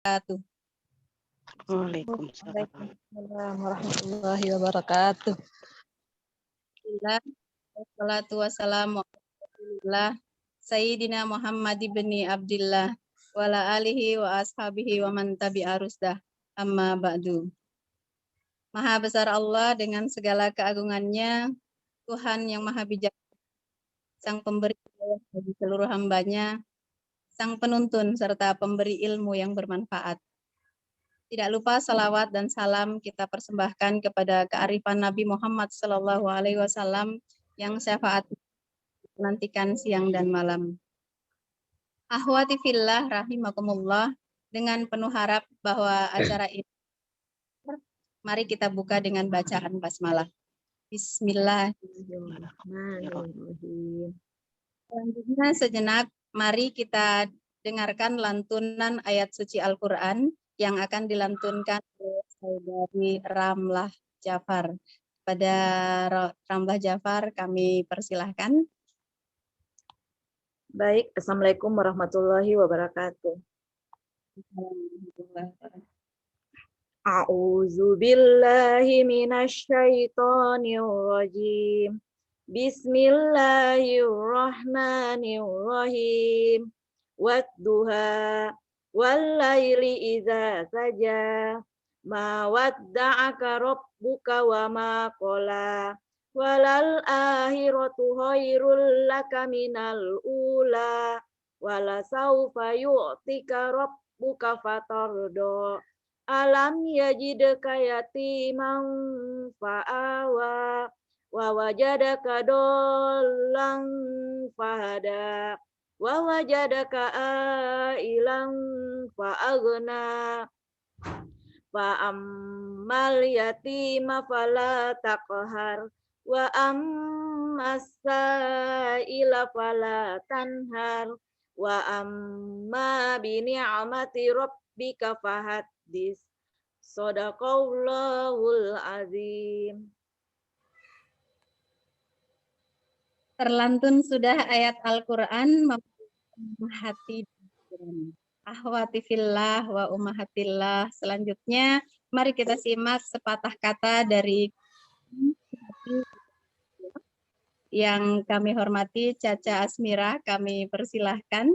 wabarakatuh. Waalaikumsalam. Waalaikumsalam warahmatullahi wabarakatuh. Wassalatu wassalamu ala Sayyidina Muhammad ibni Abdillah wa ala alihi wa ashabihi wa man tabi'a rusdah. Amma ba'du. Maha besar Allah dengan segala keagungannya, Tuhan yang maha bijak, Sang pemberi hidayah bagi seluruh hambanya, Sang penuntun serta pemberi ilmu yang bermanfaat. Tidak lupa salawat dan salam kita persembahkan kepada kearifan Nabi Muhammad SAW yang syafaat nantikan siang dan malam. Ahwati fillah rahimakumullah, dengan penuh harap bahwa acara ini, mari kita buka dengan bacaan basmalah. Bismillahirrahmanirrahim. Selanjutnya sejenak, mari kita dengarkan lantunan ayat suci Al-Quran yang akan dilantunkan oleh saudari Ramlah Jafar. Pada Ramlah Jafar kami persilahkan. Baik, Assalamualaikum warahmatullahi wabarakatuh. A'udzu billahi minasy syaithanir rajim. Bismillahirrahmanirrahim. Wadduha wal laili idza saja. Ma wadda'aka rabbuka wa ma qala. Walal akhiratu khairul laka minal ula. Wala saufa yu'tika rabbuka fatardo. Alam yajidka yatiman fa'awa wa wajadaka dollan fahada wa wajadaka ailan fa'aghna fa'ammal yatima fala taqhar wa ammas sa'ila fala tanhar wa amma bi ni'mati rabbika fahaddis. Shadaqallahul azim. Terlantun sudah ayat Al-Quran hati ahwati fillah wa ummahatillah. Selanjutnya mari kita simak sepatah kata dari yang kami hormati Caca Asmira, kami persilahkan.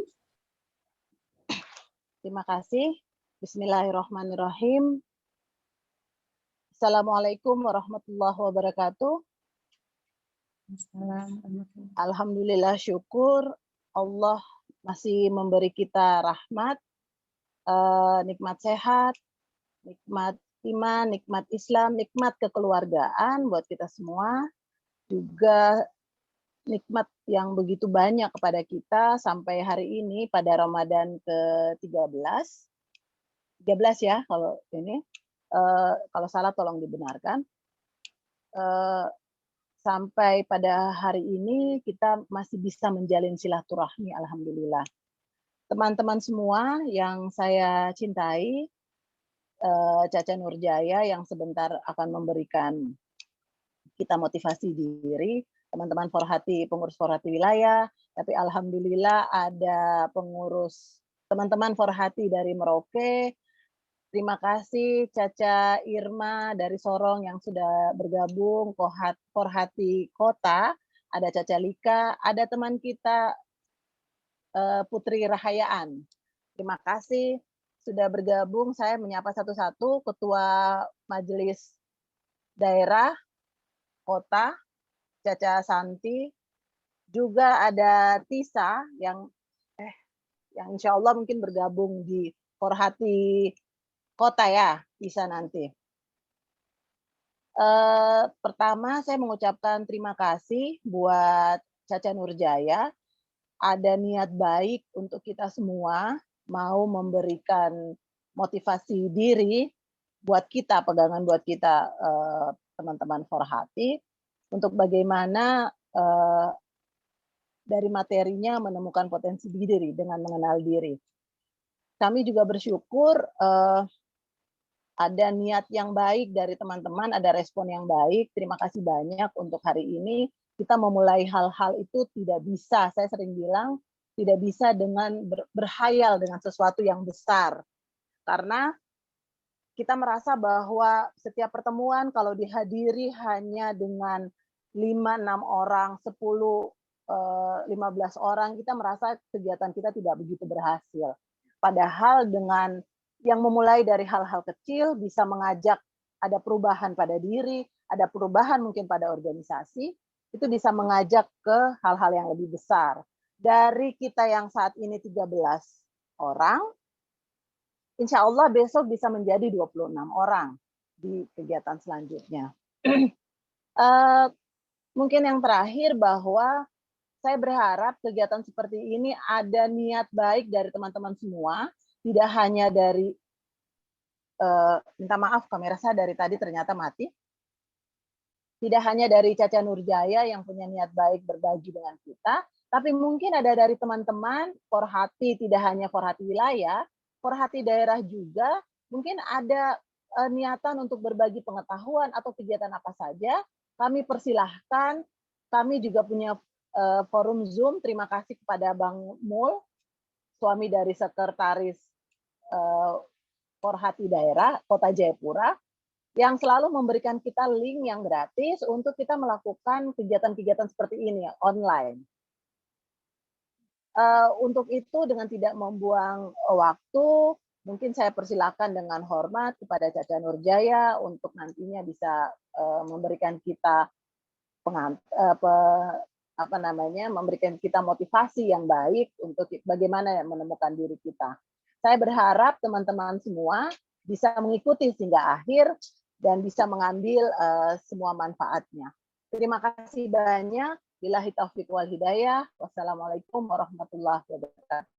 Terima kasih. Bismillahirrahmanirrahim. Assalamualaikum warahmatullahi wabarakatuh. Alhamdulillah, syukur Allah masih memberi kita rahmat, nikmat sehat, nikmat iman, nikmat Islam, nikmat kekeluargaan buat kita semua. Juga nikmat yang begitu banyak kepada kita sampai hari ini pada Ramadan ke-13. 13 ya kalau ini. Kalau salah tolong dibenarkan. Sampai pada hari ini kita masih bisa menjalin silaturahmi, alhamdulillah. Teman-teman semua yang saya cintai, Caca Nurjaya yang sebentar akan memberikan kita motivasi diri, teman-teman Forhati, pengurus Forhati wilayah, tapi alhamdulillah ada pengurus teman-teman Forhati dari Merauke. Terima kasih Caca Irma dari Sorong yang sudah bergabung, Forhati Kota, ada Caca Lika, ada teman kita Putri Rahayaan. Terima kasih sudah bergabung. Saya menyapa satu-satu Ketua Majelis Daerah Kota, Caca Santi, juga ada Tisa yang insya Allah mungkin bergabung di Forhati Kota ya, bisa nanti. Pertama saya mengucapkan terima kasih buat Caca Nurjaya, ada niat baik untuk kita semua mau memberikan motivasi diri buat kita, pegangan buat kita teman-teman Forhati, untuk bagaimana dari materinya menemukan potensi diri dengan mengenal diri. Kami juga bersyukur ada niat yang baik dari teman-teman, ada respon yang baik. Terima kasih banyak untuk hari ini. Kita memulai hal-hal itu tidak bisa, saya sering bilang, tidak bisa dengan berhayal dengan sesuatu yang besar. karena kita merasa bahwa setiap pertemuan kalau dihadiri hanya dengan 5-6 orang, 10, 15 orang, kita merasa kegiatan kita tidak begitu berhasil. Padahal dengan yang memulai dari hal-hal kecil bisa mengajak ada perubahan pada diri, ada perubahan mungkin pada organisasi, itu bisa mengajak ke hal-hal yang lebih besar. Dari kita yang saat ini 13 orang, insya Allah besok bisa menjadi 26 orang di kegiatan selanjutnya. Mungkin yang terakhir bahwa saya berharap kegiatan seperti ini ada niat baik dari teman-teman semua, tidak hanya dari, minta maaf kamera saya dari tadi ternyata mati, tidak hanya dari Caca Nurjaya yang punya niat baik berbagi dengan kita, tapi mungkin ada dari teman-teman Forhati, tidak hanya Forhati wilayah, Forhati daerah juga, mungkin ada niatan untuk berbagi pengetahuan atau kegiatan apa saja, kami persilahkan. Kami juga punya forum Zoom, terima kasih kepada Bang Mul, suami dari sekretaris Forhati daerah Kota Jayapura, yang selalu memberikan kita link yang gratis untuk kita melakukan kegiatan-kegiatan seperti ini online. Untuk itu dengan tidak membuang waktu, mungkin saya persilakan dengan hormat kepada Caca Nurjaya untuk nantinya bisa memberikan kita memberikan kita motivasi yang baik untuk bagaimana menemukan diri kita. Saya berharap teman-teman semua bisa mengikuti hingga akhir dan bisa mengambil semua manfaatnya. Terima kasih banyak. Billahi taufiq wal hidayah. Wassalamualaikum warahmatullahi wabarakatuh.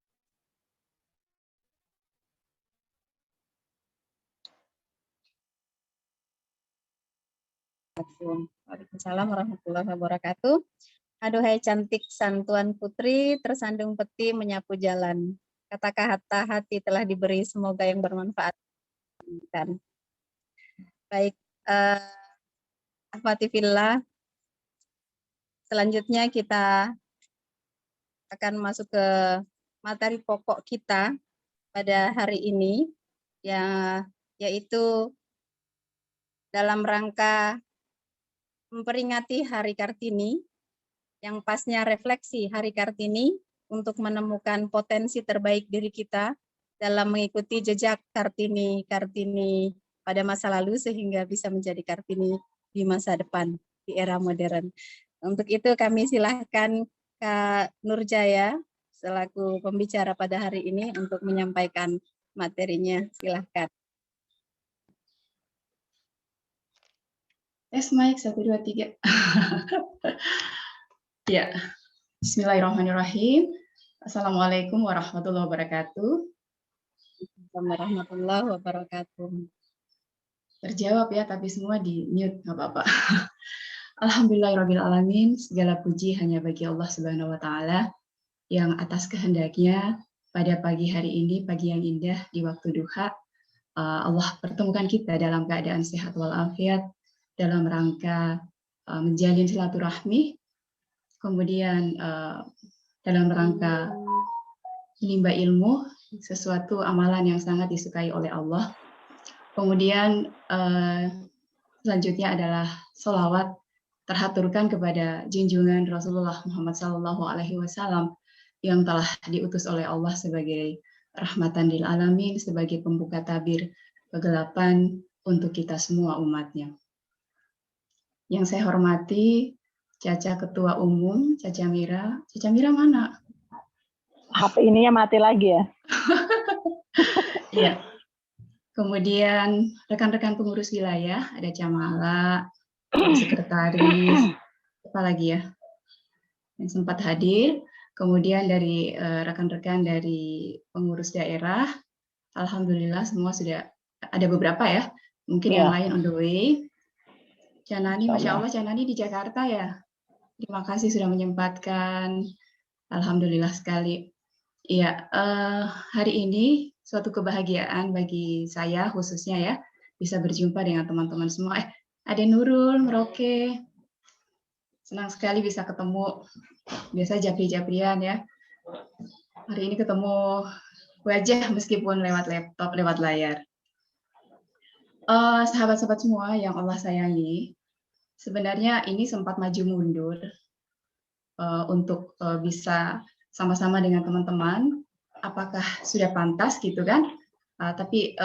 Waalaikumsalam warahmatullahi wabarakatuh. Aduhai cantik santuan putri, tersandung peti menyapu jalan. Kata-kata hati telah diberi, semoga yang bermanfaat. Baik, Ahwati fillah, selanjutnya kita akan masuk ke materi pokok kita pada hari ini, yaitu dalam rangka memperingati Hari Kartini, yang pasnya refleksi Hari Kartini untuk menemukan potensi terbaik diri kita dalam mengikuti jejak Kartini pada masa lalu sehingga bisa menjadi Kartini di masa depan, di era modern. Untuk itu kami silahkan Kak Nurjaya selaku pembicara pada hari ini untuk menyampaikan materinya. Silahkan. Tes mic 1, 2, 3. Ya, bismillahirrahmanirrahim. Assalamualaikum warahmatullahi wabarakatuh. Warahmatullahi wabarakatuh. Terjawab ya, tapi semua di mute, nggak apa-apa. Alhamdulillahirrahmanirrahim. Segala puji hanya bagi Allah Subhanahu wa Ta'ala yang atas kehendaknya pada pagi hari ini, pagi yang indah di waktu duha, Allah pertemukan kita dalam keadaan sehat walafiat, dalam rangka menjalin silaturahmi, kemudian dalam rangka menimba ilmu, sesuatu amalan yang sangat disukai oleh Allah. Kemudian selanjutnya adalah sholawat terhaturkan kepada junjungan Rasulullah Muhammad SAW yang telah diutus oleh Allah sebagai rahmatan lil alamin, sebagai pembuka tabir kegelapan untuk kita semua umatnya. Yang saya hormati Caca Ketua Umum, Caca Mira. Caca Mira mana? HP ininya mati lagi ya? Iya. Kemudian rekan-rekan pengurus wilayah, ada Camala, ada sekretaris, apa lagi ya, yang sempat hadir. Kemudian dari rekan-rekan dari pengurus daerah, alhamdulillah semua sudah ada beberapa ya, mungkin yang lain on the way. Canani, Masya Allah, Canani di Jakarta ya. Terima kasih sudah menyempatkan. Alhamdulillah sekali. Iya, hari ini suatu kebahagiaan bagi saya khususnya ya, bisa berjumpa dengan teman-teman semua. Ada Nurul, Merauke. Senang sekali bisa ketemu. Biasa japri-japrian ya. Hari ini ketemu wajah meskipun lewat laptop, lewat layar. Sahabat-sahabat semua yang Allah sayangi, sebenarnya ini sempat maju mundur untuk bisa sama-sama dengan teman-teman, apakah sudah pantas gitu kan? Tapi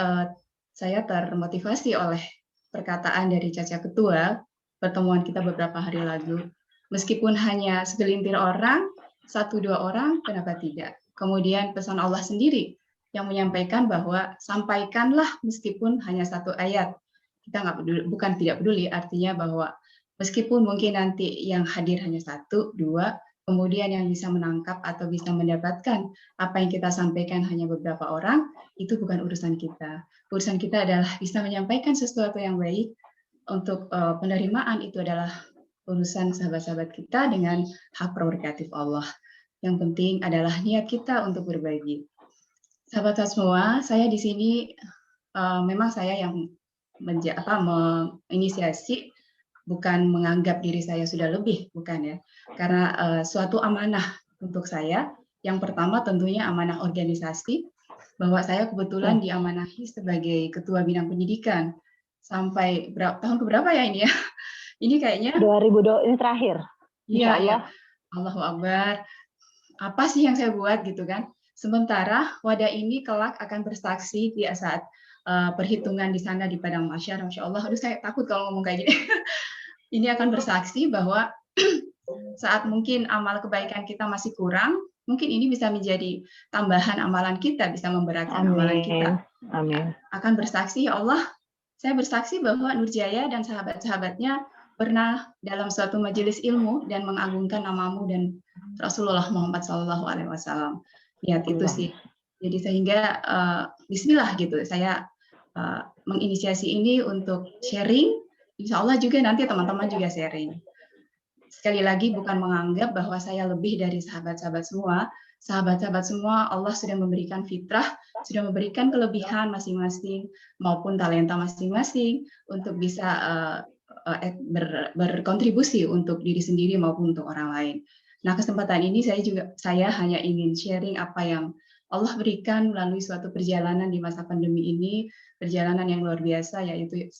saya termotivasi oleh perkataan dari Caca Ketua, pertemuan kita beberapa hari lalu. Meskipun hanya segelintir orang, 1-2 orang, kenapa tidak? Kemudian pesan Allah sendiri yang menyampaikan bahwa sampaikanlah meskipun hanya 1 ayat. Kita nggak peduli, bukan tidak peduli, artinya bahwa meskipun mungkin nanti yang hadir hanya 1, 2, kemudian yang bisa menangkap atau bisa mendapatkan apa yang kita sampaikan hanya beberapa orang, itu bukan urusan kita. Urusan kita adalah bisa menyampaikan sesuatu yang baik. Untuk penerimaan itu adalah urusan sahabat-sahabat kita dengan hak prerogatif Allah. Yang penting adalah niat kita untuk berbagi. Sahabat semua, saya di sini memang saya yang menginisiasi, bukan menganggap diri saya sudah lebih, bukan ya. Karena suatu amanah untuk saya, yang pertama tentunya amanah organisasi, bahwa saya kebetulan diamanahi sebagai Ketua Bidang Pendidikan sampai tahun keberapa ya ini ya? Ini kayaknya 2002 ini terakhir. Iya, ya. Allahu Akbar. Apa sih yang saya buat gitu kan? Sementara wadah ini kelak akan bersaksi di saat perhitungan di sana di padang mahsyar. Masya Allah, aduh saya takut kalau ngomong kayak gini. Ini akan bersaksi bahwa saat mungkin amal kebaikan kita masih kurang, mungkin ini bisa menjadi tambahan amalan kita, bisa memberatkan amalan kita. Amin. Akan bersaksi, ya Allah, saya bersaksi bahwa Nurjaya dan sahabat-sahabatnya pernah dalam suatu majelis ilmu dan mengagungkan namamu dan Rasulullah Muhammad SAW. Lihat itu sih. Jadi sehingga Bismillah gitu. Saya menginisiasi ini untuk sharing. Insya Allah juga nanti teman-teman juga sharing. Sekali lagi bukan menganggap bahwa saya lebih dari sahabat-sahabat semua. Sahabat-sahabat semua Allah sudah memberikan fitrah, sudah memberikan kelebihan masing-masing maupun talenta masing-masing untuk bisa berkontribusi untuk diri sendiri maupun untuk orang lain. Nah, kesempatan ini saya hanya ingin sharing apa yang Allah berikan melalui suatu perjalanan di masa pandemi ini, perjalanan yang luar biasa, yaitu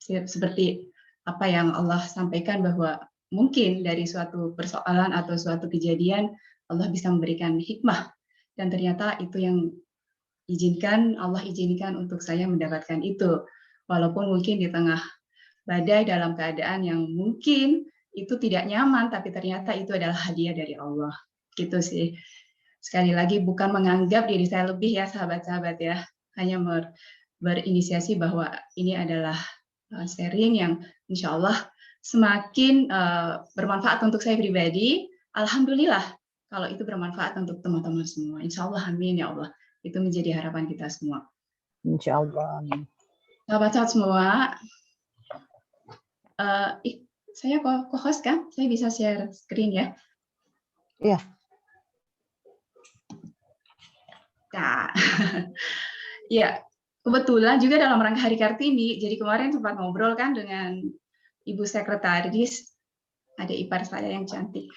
seperti apa yang Allah sampaikan bahwa mungkin dari suatu persoalan atau suatu kejadian Allah bisa memberikan hikmah, dan ternyata itu yang Allah izinkan untuk saya mendapatkan itu, walaupun mungkin di tengah badai dalam keadaan yang mungkin itu tidak nyaman, tapi ternyata itu adalah hadiah dari Allah. Gitu sih. Sekali lagi bukan menganggap diri saya lebih ya sahabat-sahabat ya, hanya berinisiasi bahwa ini adalah sharing yang insya Allah semakin bermanfaat untuk saya pribadi. Alhamdulillah kalau itu bermanfaat untuk teman-teman semua. Insya Allah, amin ya Allah. Itu menjadi harapan kita semua. Insya Allah. Sahabat-sahabat semua, saya co-host kan? Saya bisa share screen ya? Iya. Nah, ya kebetulan juga dalam rangka Hari Kartini, jadi kemarin sempat ngobrol kan dengan Ibu Sekretaris, ada ipar saya yang cantik.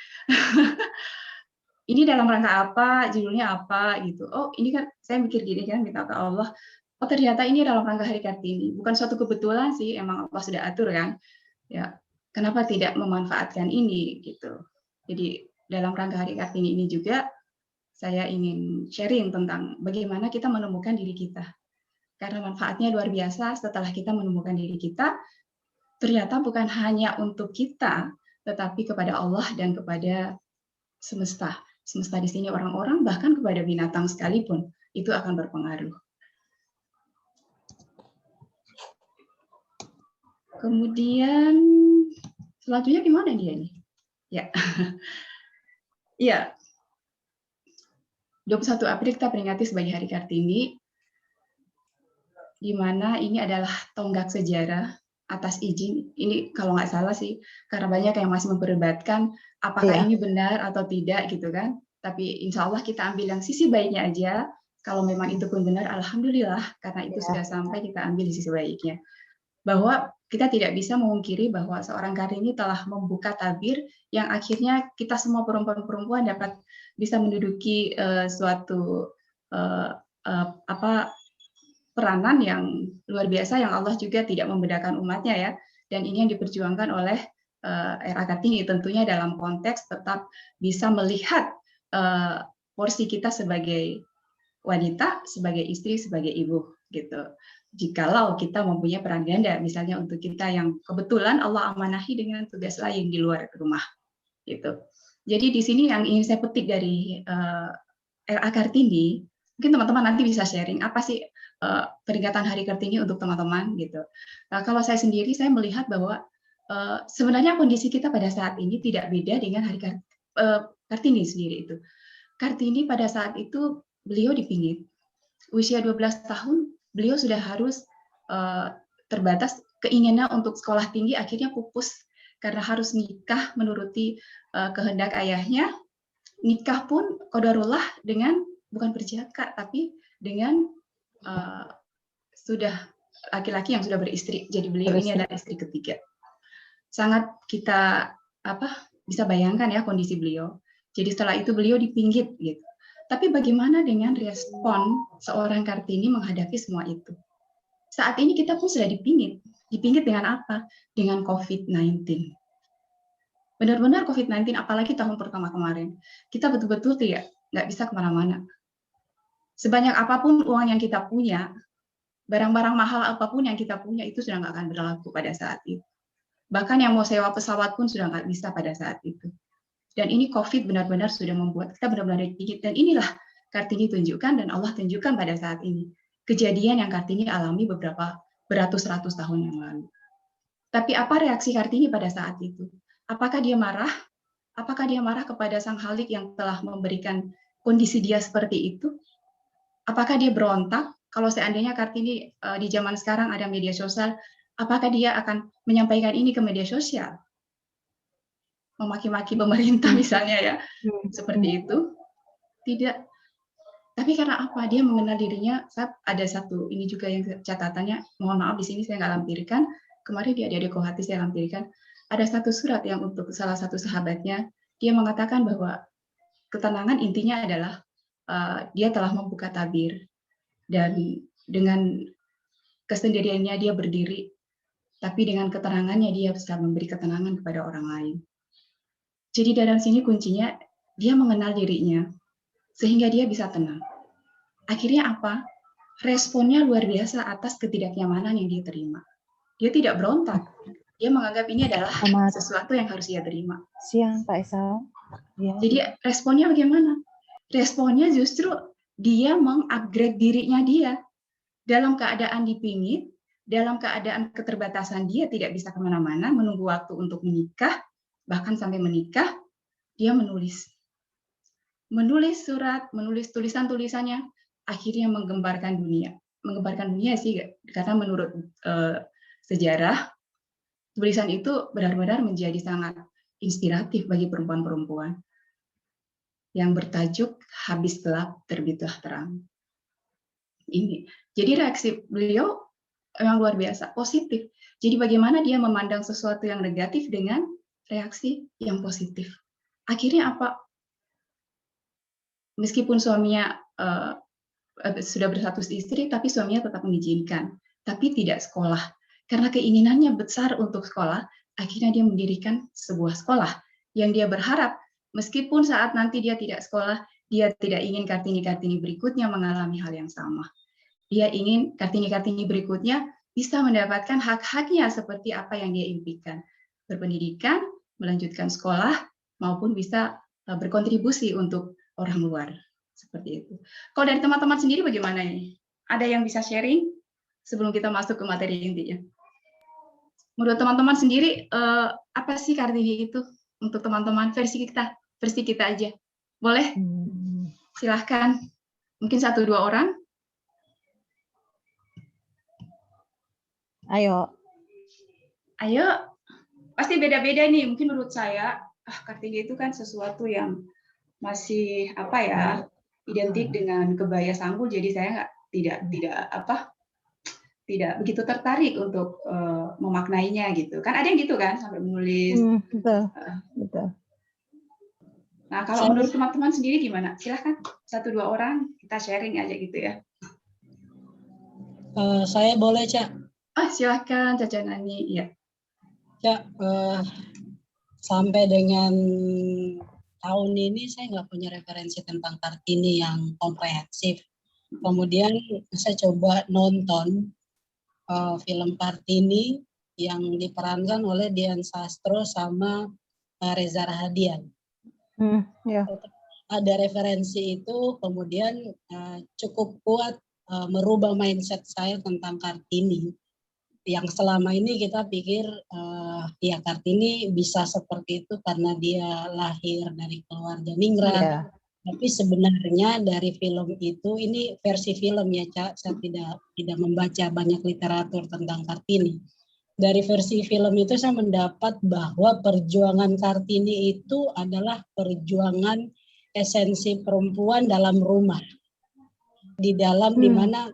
Ini dalam rangka apa, judulnya apa gitu. Oh ini kan saya mikir gini kan, minta ke Allah, oh ternyata ini dalam rangka Hari Kartini. Bukan suatu kebetulan sih, emang Allah sudah atur kan. Ya, kenapa tidak memanfaatkan ini gitu. Jadi dalam rangka Hari Kartini ini juga saya ingin sharing tentang bagaimana kita menemukan diri kita. Karena manfaatnya luar biasa setelah kita menemukan diri kita, ternyata bukan hanya untuk kita, tetapi kepada Allah dan kepada semesta. Semesta di sini orang-orang, bahkan kepada binatang sekalipun, itu akan berpengaruh. Kemudian selanjutnya gimana dia nih? Ya. Ya. 21 April kita peringati sebagai Hari Kartini, di mana ini adalah tonggak sejarah atas izin. Ini kalau nggak salah sih, karena banyak yang masih memperdebatkan apakah ini benar atau tidak gitu kan. Tapi insya Allah kita ambil yang sisi baiknya aja. Kalau memang itu pun benar, alhamdulillah, karena itu sudah sampai, kita ambil di sisi baiknya. Bahwa kita tidak bisa memungkiri bahwa seorang Kartini telah membuka tabir yang akhirnya kita semua perempuan-perempuan dapat bisa menduduki suatu peranan yang luar biasa yang Allah juga tidak membedakan umatnya ya. Dan ini yang diperjuangkan oleh RA Kartini tentunya dalam konteks tetap bisa melihat porsi kita sebagai wanita, sebagai istri, sebagai ibu gitu. Jikalau kita mempunyai peran ganda, misalnya untuk kita yang kebetulan Allah amanahi dengan tugas lain di luar rumah gitu. Jadi di sini yang ingin saya petik dari RA Kartini, mungkin teman-teman nanti bisa sharing apa sih peringatan Hari Kartini untuk teman-teman gitu. Kalau saya sendiri, saya melihat bahwa sebenarnya kondisi kita pada saat ini tidak beda dengan Hari Kartini sendiri itu. Kartini pada saat itu beliau dipingit. Usia 12 tahun, beliau sudah harus terbatas keinginan untuk sekolah tinggi, akhirnya pupus karena harus nikah menuruti kehendak ayahnya. Nikah pun qadarullah dengan bukan berjaka, tapi dengan sudah laki-laki yang sudah beristri. Jadi beliau ini adalah istri ketiga. Sangat kita bisa bayangkan ya kondisi beliau. Jadi setelah itu beliau dipinggit gitu. Tapi bagaimana dengan respon seorang Kartini menghadapi semua itu? Saat ini kita pun sudah dipinggit. Dipinggit dengan apa? Dengan COVID-19. Benar-benar COVID-19, apalagi tahun pertama kemarin. Kita betul-betul nggak bisa kemana-mana. Sebanyak apapun uang yang kita punya, barang-barang mahal apapun yang kita punya, itu sudah nggak akan berlaku pada saat itu. Bahkan yang mau sewa pesawat pun sudah nggak bisa pada saat itu. Dan ini COVID benar-benar sudah membuat kita benar-benar dipinggit. Dan inilah Kartini tunjukkan dan Allah tunjukkan pada saat ini. Kejadian yang Kartini alami beberapa beratus-ratus tahun yang lalu. Tapi apa reaksi Kartini pada saat itu? Apakah dia marah? Apakah dia marah kepada Sang Khalik yang telah memberikan kondisi dia seperti itu? Apakah dia berontak? Kalau seandainya Kartini di zaman sekarang ada media sosial, apakah dia akan menyampaikan ini ke media sosial? Memaki-maki pemerintah misalnya ya, seperti itu? Tidak. Tapi karena apa? Dia mengenal dirinya. Ada satu ini juga yang catatannya, mohon maaf di sini saya nggak lampirkan. Kemarin di adik-adik Kohati saya lampirkan. Ada satu surat yang untuk salah satu sahabatnya, dia mengatakan bahwa ketenangan intinya adalah dia telah membuka tabir dan dengan kesendiriannya dia berdiri, tapi dengan keterangannya dia bisa memberi ketenangan kepada orang lain. Jadi dalam sini kuncinya dia mengenal dirinya sehingga dia bisa tenang. Akhirnya apa? Responnya luar biasa atas ketidaknyamanan yang dia terima. Dia tidak berontak. Dia menganggap ini adalah sesuatu yang harus dia terima. Siang, Pak Esau. Ya. Jadi responnya bagaimana? Responnya justru dia mengupgrade dirinya dia. Dalam keadaan dipingit, dalam keadaan keterbatasan dia tidak bisa kemana-mana, menunggu waktu untuk menikah, bahkan sampai menikah, dia menulis. Menulis surat, menulis tulisan-tulisannya, akhirnya menggembarkan dunia. Menggembarkan dunia sih, karena menurut sejarah, tulisan itu benar-benar menjadi sangat inspiratif bagi perempuan-perempuan yang bertajuk Habis Gelap Terbitlah Terang. Ini. Jadi reaksi beliau memang luar biasa, positif. Jadi bagaimana dia memandang sesuatu yang negatif dengan reaksi yang positif. Akhirnya apa? Meskipun suaminya sudah berstatus istri, tapi suaminya tetap mengizinkan. Tapi tidak sekolah. Karena keinginannya besar untuk sekolah, akhirnya dia mendirikan sebuah sekolah yang dia berharap meskipun saat nanti dia tidak sekolah, dia tidak ingin Kartini-Kartini berikutnya mengalami hal yang sama. Dia ingin Kartini-Kartini berikutnya bisa mendapatkan hak-haknya seperti apa yang dia impikan. Berpendidikan, melanjutkan sekolah, maupun bisa berkontribusi untuk orang luar. Seperti itu. Kalau dari teman-teman sendiri bagaimana ini? Ada yang bisa sharing sebelum kita masuk ke materi intinya? Menurut teman-teman sendiri, apa sih Kartini itu untuk teman-teman versi kita aja? Boleh? Silahkan. Mungkin 1-2 orang. Ayo. Pasti beda-beda nih. Mungkin menurut saya, Kartini itu kan sesuatu yang masih identik dengan kebaya sanggul. Jadi saya tidak begitu tertarik untuk memaknainya gitu. Kan ada yang gitu kan sampai menulis. Betul. Nah, kalau menurut teman-teman sendiri gimana? Silahkan 1-2 orang kita sharing aja gitu ya. Saya boleh, Cak? Silakan Caca Nani. Ya. Cak, sampai dengan tahun ini saya nggak punya referensi tentang Kartini yang komprehensif. Kemudian saya coba nonton film Kartini yang diperankan oleh Dian Sastro sama Reza Rahadian. Ya. Ada referensi itu, kemudian cukup kuat merubah mindset saya tentang Kartini. Yang selama ini kita pikir ya Kartini bisa seperti itu karena dia lahir dari keluarga ningrat. Iya. Tapi sebenarnya dari film itu, ini versi film ya Cak, saya tidak membaca banyak literatur tentang Kartini. Dari versi film itu saya mendapat bahwa perjuangan Kartini itu adalah perjuangan esensi perempuan dalam rumah. Di dalam dimana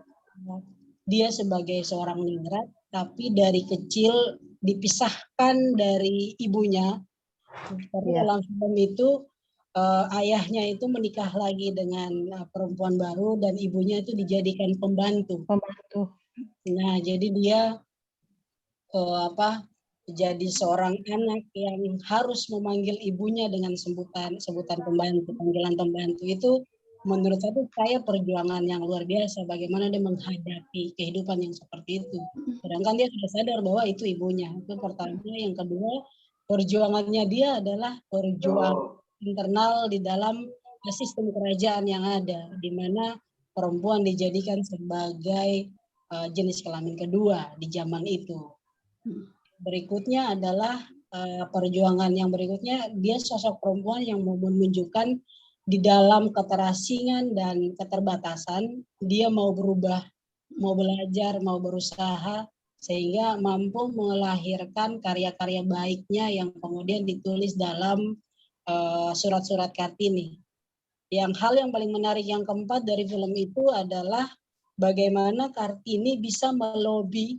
dia sebagai seorang ningrat, tapi dari kecil dipisahkan dari ibunya. Karena dalam film itu ayahnya itu menikah lagi dengan perempuan baru dan ibunya itu dijadikan pembantu. Nah, jadi dia jadi seorang anak yang harus memanggil ibunya dengan sebutan pembantu, panggilan pembantu itu menurut saya perjuangan yang luar biasa, bagaimana dia menghadapi kehidupan yang seperti itu. Sedangkan dia sudah sadar bahwa itu ibunya. Itu pertama. Yang kedua, perjuangannya dia adalah perjuangan internal di dalam sistem kerajaan yang ada, di mana perempuan dijadikan sebagai jenis kelamin kedua di zaman itu. Berikutnya adalah perjuangan yang berikutnya, dia sosok perempuan yang mau menunjukkan di dalam keterasingan dan keterbatasan, dia mau berubah, mau belajar, mau berusaha, sehingga mampu melahirkan karya-karya baiknya yang kemudian ditulis dalam surat-surat Kartini. Yang hal yang paling menarik yang keempat dari film itu adalah bagaimana Kartini bisa melobi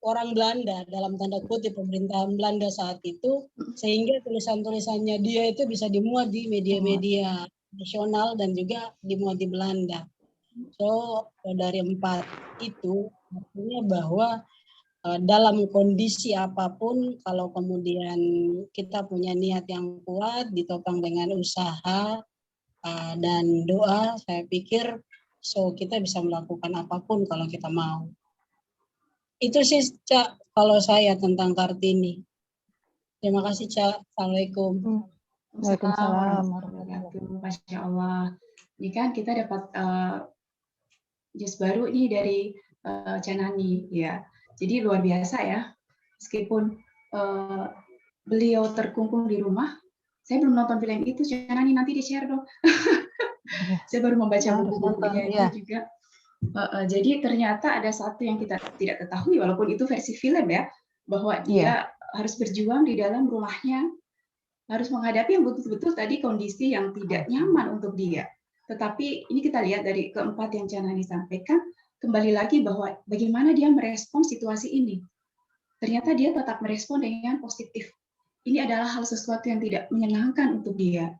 orang Belanda, dalam tanda kutip pemerintahan Belanda saat itu, sehingga tulisan-tulisannya dia itu bisa dimuat di media-media nasional dan juga dimuat di Belanda. So dari 4 itu artinya bahwa dalam kondisi apapun, kalau kemudian kita punya niat yang kuat ditopang dengan usaha dan doa, saya pikir kita bisa melakukan apapun kalau kita mau. Itu sih Cak kalau saya tentang Kartini. Terima kasih Cak. Assalamualaikum. Waalaikumsalam. Masya Allah. Ini kan kita dapat jus baru nih dari Canani ya. Jadi luar biasa ya. Meskipun beliau terkungkung di rumah, saya belum nonton film itu. Canani nanti di-share dong. Saya baru membaca buku-bukunya itu juga. Jadi ternyata ada satu yang kita tidak ketahui, walaupun itu versi film ya, bahwa dia harus berjuang di dalam rumahnya, harus menghadapi yang betul-betul tadi kondisi yang tidak nyaman untuk dia. Tetapi ini kita lihat dari keempat yang Canani sampaikan, kembali lagi bahwa bagaimana dia merespon situasi ini. Ternyata dia tetap merespon dengan positif. Ini adalah hal sesuatu yang tidak menyenangkan untuk dia.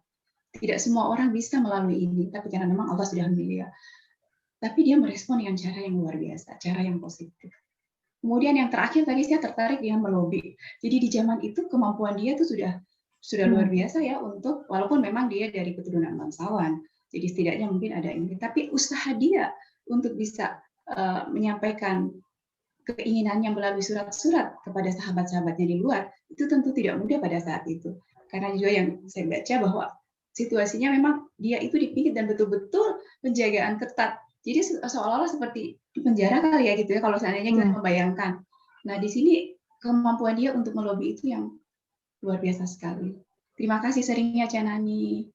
Tidak semua orang bisa melalui ini, tapi karena memang Allah sudah memilih. Tapi dia merespon dengan cara yang luar biasa, cara yang positif. Kemudian yang terakhir tadi saya tertarik dengan melobi. Jadi di zaman itu kemampuan dia itu sudah luar biasa ya, untuk walaupun memang dia dari keturunan bangsawan. Jadi setidaknya mungkin ada ini, tapi usaha dia untuk bisa menyampaikan keinginannya melalui surat-surat kepada sahabat-sahabatnya di luar, itu tentu tidak mudah pada saat itu. Karena juga yang saya baca bahwa situasinya memang dia itu dipikir dan betul-betul penjagaan ketat. Jadi seolah-olah seperti di penjara kali ya gitu ya, kalau seandainya kita membayangkan. Nah di sini kemampuan dia untuk melobi itu yang luar biasa sekali. Terima kasih seringnya Canani.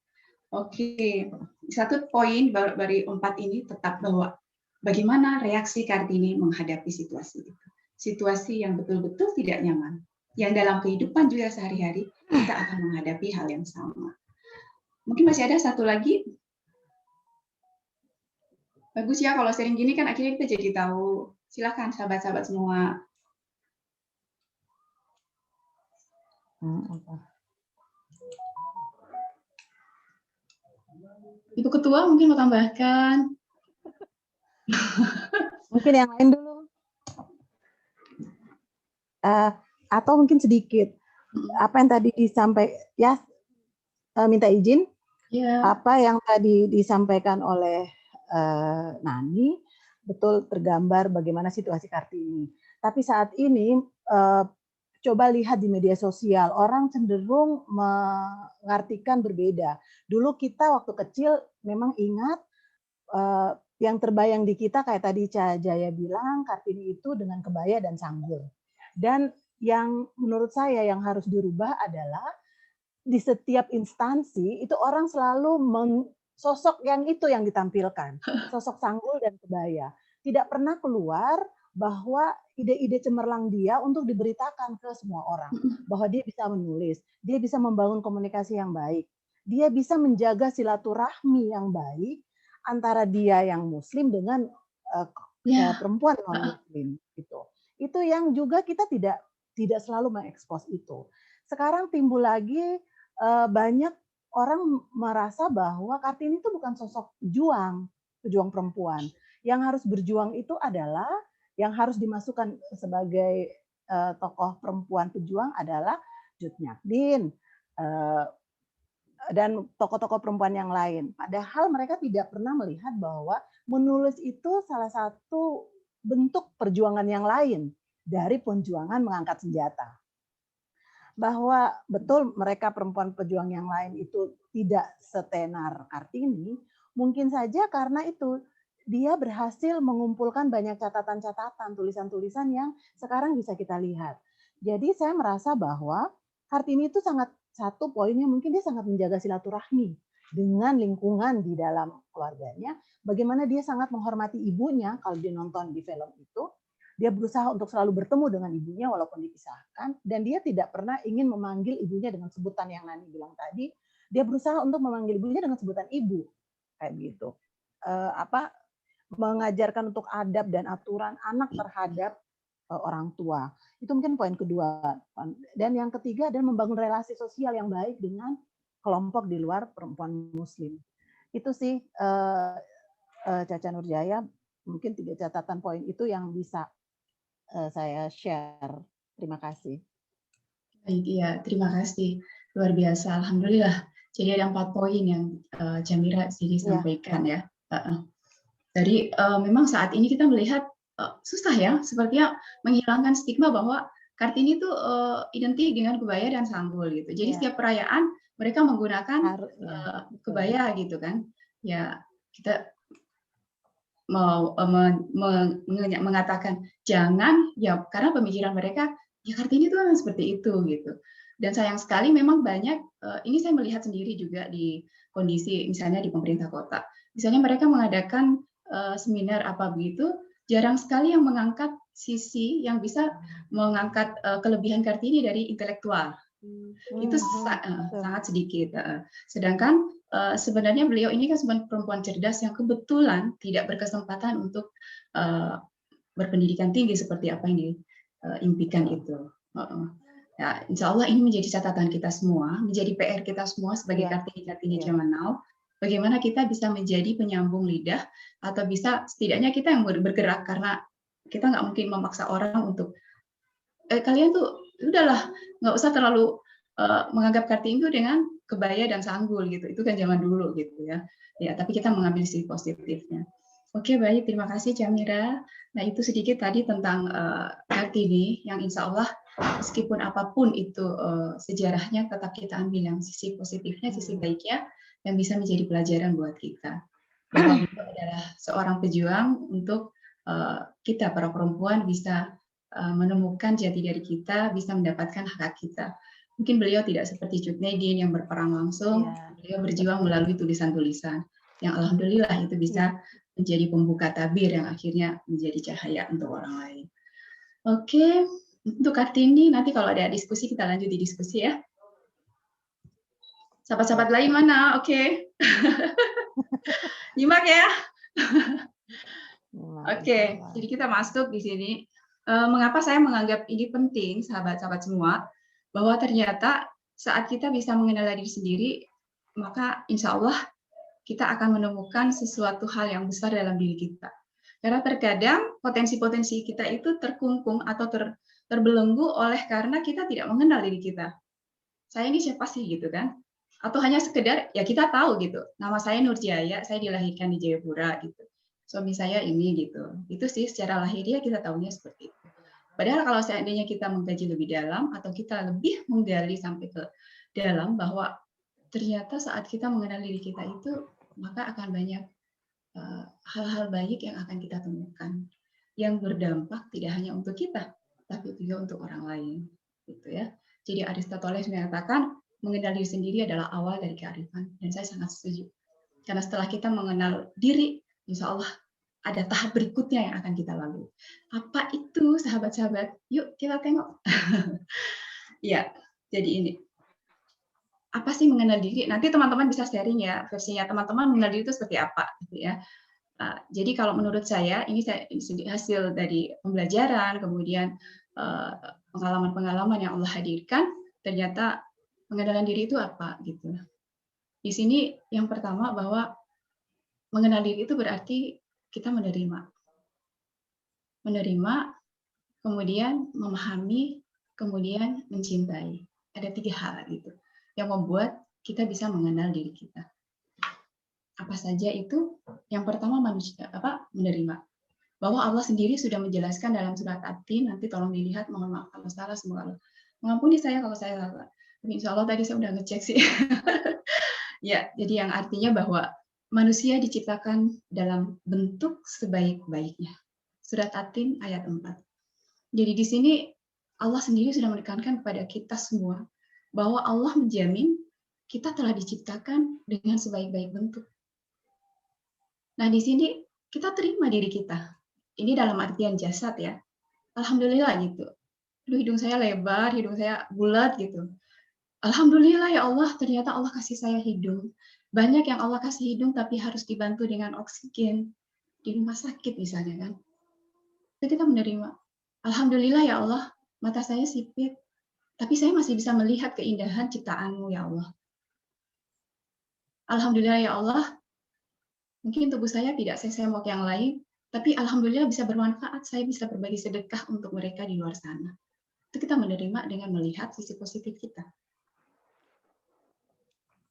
Oke, satu poin dari 4 ini tetap bahwa bagaimana reaksi Kartini menghadapi situasi itu. Situasi yang betul-betul tidak nyaman. Yang dalam kehidupan juga sehari-hari kita akan menghadapi hal yang sama. Mungkin masih ada satu lagi. Bagus ya kalau sering gini kan akhirnya kita jadi tahu. Silakan sahabat-sahabat semua. Ibu Ketua mungkin mau tambahkan. Mungkin yang lain dulu. Atau mungkin sedikit. Apa yang tadi disampaikan, ya minta izin. Ya. Apa yang tadi disampaikan oleh Nani, betul tergambar bagaimana situasi Kartini. Tapi saat ini, coba lihat di media sosial, orang cenderung mengartikan berbeda. Dulu kita waktu kecil memang ingat, yang terbayang di kita kayak tadi Ca Jaya bilang, Kartini itu dengan kebaya dan sanggul. Dan yang menurut saya yang harus dirubah adalah di setiap instansi itu orang selalu sosok yang itu yang ditampilkan, sosok sanggul dan kebaya. Tidak pernah keluar bahwa ide-ide cemerlang dia untuk diberitakan ke semua orang, bahwa dia bisa menulis, dia bisa membangun komunikasi yang baik, dia bisa menjaga silaturahmi yang baik antara dia yang Muslim dengan perempuan non Muslim gitu. Itu yang juga kita tidak selalu mengekspos itu. Sekarang timbul lagi banyak orang merasa bahwa Kartini itu bukan sosok pejuang perempuan. Yang harus berjuang itu adalah, yang harus dimasukkan sebagai tokoh perempuan pejuang adalah Jut Nyadin dan tokoh-tokoh perempuan yang lain. Padahal mereka tidak pernah melihat bahwa menulis itu salah satu bentuk perjuangan yang lain dari perjuangan mengangkat senjata. Bahwa betul mereka perempuan pejuang yang lain itu tidak setenar Kartini, mungkin saja karena itu dia berhasil mengumpulkan banyak catatan-catatan, tulisan-tulisan yang sekarang bisa kita lihat. Jadi saya merasa bahwa Kartini itu sangat, satu poinnya mungkin dia sangat menjaga silaturahmi dengan lingkungan di dalam keluarganya, bagaimana dia sangat menghormati ibunya. Kalau dia nonton di film itu, dia berusaha untuk selalu bertemu dengan ibunya walaupun dipisahkan, dan dia tidak pernah ingin memanggil ibunya dengan sebutan yang Nani bilang tadi. Dia berusaha untuk memanggil ibunya dengan sebutan ibu, kayak gitu. Mengajarkan untuk adab dan aturan anak terhadap orang tua. Itu mungkin poin kedua. Dan yang ketiga adalah membangun relasi sosial yang baik dengan kelompok di luar perempuan Muslim. Itu sih Caca Nurjaya, mungkin 3 catatan poin itu yang bisa saya share. Terima kasih. Baik, ya, terima kasih. Luar biasa, alhamdulillah. Jadi ada 4 poin yang Jamira sendiri sampaikan ya. Jadi memang saat ini kita melihat susah ya, sepertinya menghilangkan stigma bahwa Kartini itu identik dengan kebaya dan sanggul gitu. Jadi setiap perayaan mereka menggunakan kebaya gitu kan. Ya, kita mau mengatakan jangan ya, karena pemikiran mereka ya Kartini itu memang seperti itu gitu. Dan sayang sekali memang banyak, ini saya melihat sendiri juga di kondisi misalnya di pemerintah kota. Misalnya mereka mengadakan seminar apa begitu, jarang sekali yang mengangkat sisi yang bisa mengangkat kelebihan Kartini dari intelektual. Itu sangat sedikit. Sedangkan sebenarnya beliau ini kan sebenarnya perempuan cerdas yang kebetulan tidak berkesempatan untuk berpendidikan tinggi seperti apa yang diimpikan itu. Ya, insya Allah ini menjadi catatan kita semua, menjadi PR kita semua sebagai Kartini zaman now. Bagaimana kita bisa menjadi penyambung lidah, atau bisa setidaknya kita yang bergerak, karena kita nggak mungkin memaksa orang untuk kalian tuh udahlah nggak usah terlalu menganggap Kartini itu dengan kebaya dan sanggul gitu. Itu kan zaman dulu gitu ya. Ya, tapi kita mengambil sisi positifnya. Oke, baik, terima kasih Jamira. Nah, itu sedikit tadi tentang Kartini yang insya Allah meskipun apapun itu sejarahnya, tetap kita ambil yang sisi positifnya, sisi baiknya, yang bisa menjadi pelajaran buat kita. Bahwa beliau adalah seorang pejuang untuk kita para perempuan bisa menemukan jati diri kita, bisa mendapatkan hak kita. Mungkin beliau tidak seperti Cut Nyadin yang berperang langsung, beliau berjuang melalui tulisan-tulisan yang alhamdulillah itu bisa menjadi pembuka tabir yang akhirnya menjadi cahaya untuk orang lain. Oke, untuk Kartini nanti kalau ada diskusi kita lanjut di diskusi ya. Sahabat-sahabat lain mana? Oke. Nyimak ya. Oke, jadi kita masuk di sini. Mengapa saya menganggap ini penting, sahabat-sahabat semua, bahwa ternyata saat kita bisa mengenal diri sendiri, maka insya Allah kita akan menemukan sesuatu hal yang besar dalam diri kita. Karena terkadang potensi-potensi kita itu terkungkung atau terbelenggu oleh karena kita tidak mengenal diri kita. Saya ini siapa sih gitu kan? Atau hanya sekedar ya kita tahu gitu. Nama saya Nurjaya, saya dilahirkan di Jayapura gitu. Suami saya ini gitu. Itu sih secara lahiriah kita tahunya seperti itu. Padahal kalau seandainya kita mengkaji lebih dalam atau kita lebih menggali sampai ke dalam bahwa ternyata saat kita mengenal diri kita itu maka akan banyak hal-hal baik yang akan kita temukan yang berdampak tidak hanya untuk kita tapi juga untuk orang lain gitu ya. Jadi Aristoteles mengatakan mengenal diri sendiri adalah awal dari kearifan dan saya sangat setuju. Karena setelah kita mengenal diri, insya Allah ada tahap berikutnya yang akan kita lalui. Apa itu sahabat-sahabat? Yuk kita tengok. Ya, jadi ini. Apa sih mengenal diri? Nanti teman-teman bisa sharing ya versinya teman-teman mengenal diri itu seperti apa gitu ya. Jadi kalau menurut saya ini hasil dari pembelajaran, kemudian pengalaman-pengalaman yang Allah hadirkan, ternyata pengenalan diri itu apa gitu. Di sini yang pertama bahwa mengenal diri itu berarti kita menerima, kemudian memahami, kemudian mencintai. Ada 3 hal gitu yang membuat kita bisa mengenal diri kita. Apa saja itu? Yang pertama menerima. Bahwa Allah sendiri sudah menjelaskan dalam surat At-Tin, nanti tolong dilihat, mohon maaf kalau salah, semoga Allah mengampuni saya kalau saya salah. Insya Allah tadi saya udah ngecek sih. Ya, jadi yang artinya bahwa manusia diciptakan dalam bentuk sebaik-baiknya. Surat At-Tin ayat 4. Jadi di sini Allah sendiri sudah menekankan kepada kita semua bahwa Allah menjamin kita telah diciptakan dengan sebaik-baik bentuk. Nah, di sini kita terima diri kita. Ini dalam artian jasad ya. Alhamdulillah gitu. Aduh, hidung saya lebar, hidung saya bulat gitu. Alhamdulillah ya Allah, ternyata Allah kasih saya hidung. Banyak yang Allah kasih hidung tapi harus dibantu dengan oksigen di rumah sakit misalnya kan. Itu kita menerima. Alhamdulillah ya Allah, mata saya sipit, tapi saya masih bisa melihat keindahan ciptaan-Mu ya Allah. Alhamdulillah ya Allah, mungkin tubuh saya tidak sesemok yang lain, tapi alhamdulillah bisa bermanfaat, saya bisa berbagi sedekah untuk mereka di luar sana. Itu kita menerima dengan melihat sisi positif kita.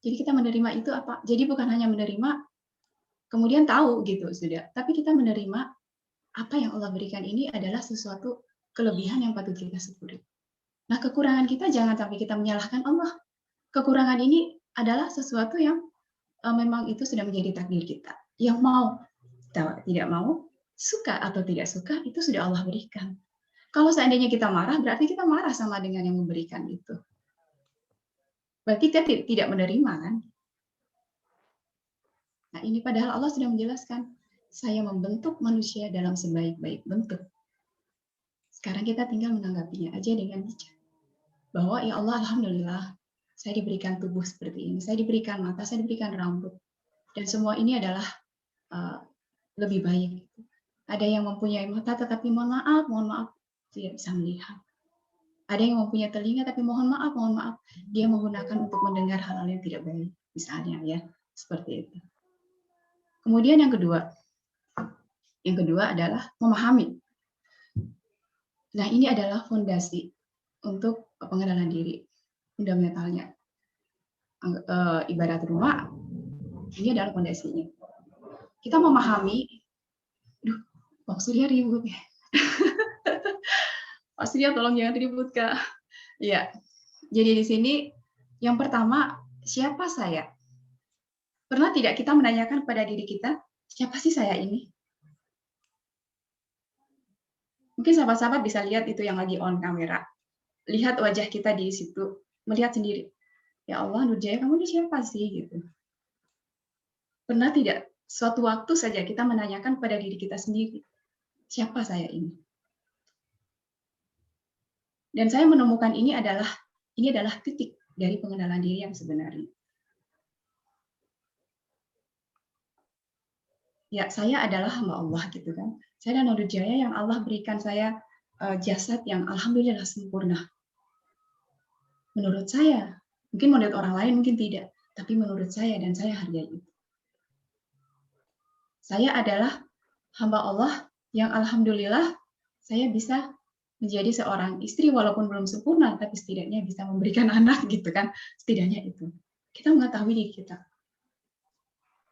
Jadi kita menerima itu apa? Jadi bukan hanya menerima, kemudian tahu gitu sudah, tapi kita menerima apa yang Allah berikan ini adalah sesuatu kelebihan yang patut kita syukuri. Nah, kekurangan kita jangan sampai kita menyalahkan Allah. Kekurangan ini adalah sesuatu yang memang itu sudah menjadi takdir kita. Yang mau, tidak mau, suka atau tidak suka, itu sudah Allah berikan. Kalau seandainya kita marah, berarti kita marah sama dengan yang memberikan itu. Berarti kita tidak menerima, kan? Nah, ini padahal Allah sudah menjelaskan, saya membentuk manusia dalam sebaik-baik bentuk. Sekarang kita tinggal menanggapinya aja dengan bijak. Bahwa, ya Allah, alhamdulillah, saya diberikan tubuh seperti ini, saya diberikan mata, saya diberikan rambut. Dan semua ini adalah lebih baik. Ada yang mempunyai mata tetapi mohon maaf tidak bisa melihat. Ada yang mempunyai telinga tapi mohon maaf dia menggunakan untuk mendengar hal-hal yang tidak baik misalnya ya, seperti itu. Kemudian yang kedua adalah memahami. Nah, ini adalah fondasi untuk pengenalan diri, fundamentalnya. Ibarat rumah, ini adalah fondasinya. Kita memahami, Pak Surya ribut ya. Pak Surya tolong jangan ribut, Kak. Ya, jadi di sini yang pertama, siapa saya? Pernah tidak kita menanyakan pada diri kita, siapa sih saya ini? Mungkin sahabat-sahabat bisa lihat itu yang lagi on kamera. Lihat wajah kita di situ, melihat sendiri. Ya Allah, Nurjaya, kamu ini siapa sih? Gitu. Pernah tidak suatu waktu saja kita menanyakan pada diri kita sendiri, siapa saya ini? Dan saya menemukan ini adalah titik dari pengenalan diri yang sebenarnya. Ya, saya adalah hamba Allah gitu kan. Saya adalah Nurjaya yang Allah berikan saya jasad yang alhamdulillah sempurna. Menurut saya, mungkin menurut orang lain mungkin tidak, tapi menurut saya dan saya hargai itu. Saya adalah hamba Allah yang alhamdulillah saya bisa menjadi seorang istri walaupun belum sempurna, tapi setidaknya bisa memberikan anak gitu kan, setidaknya itu. Kita mengetahui diri kita.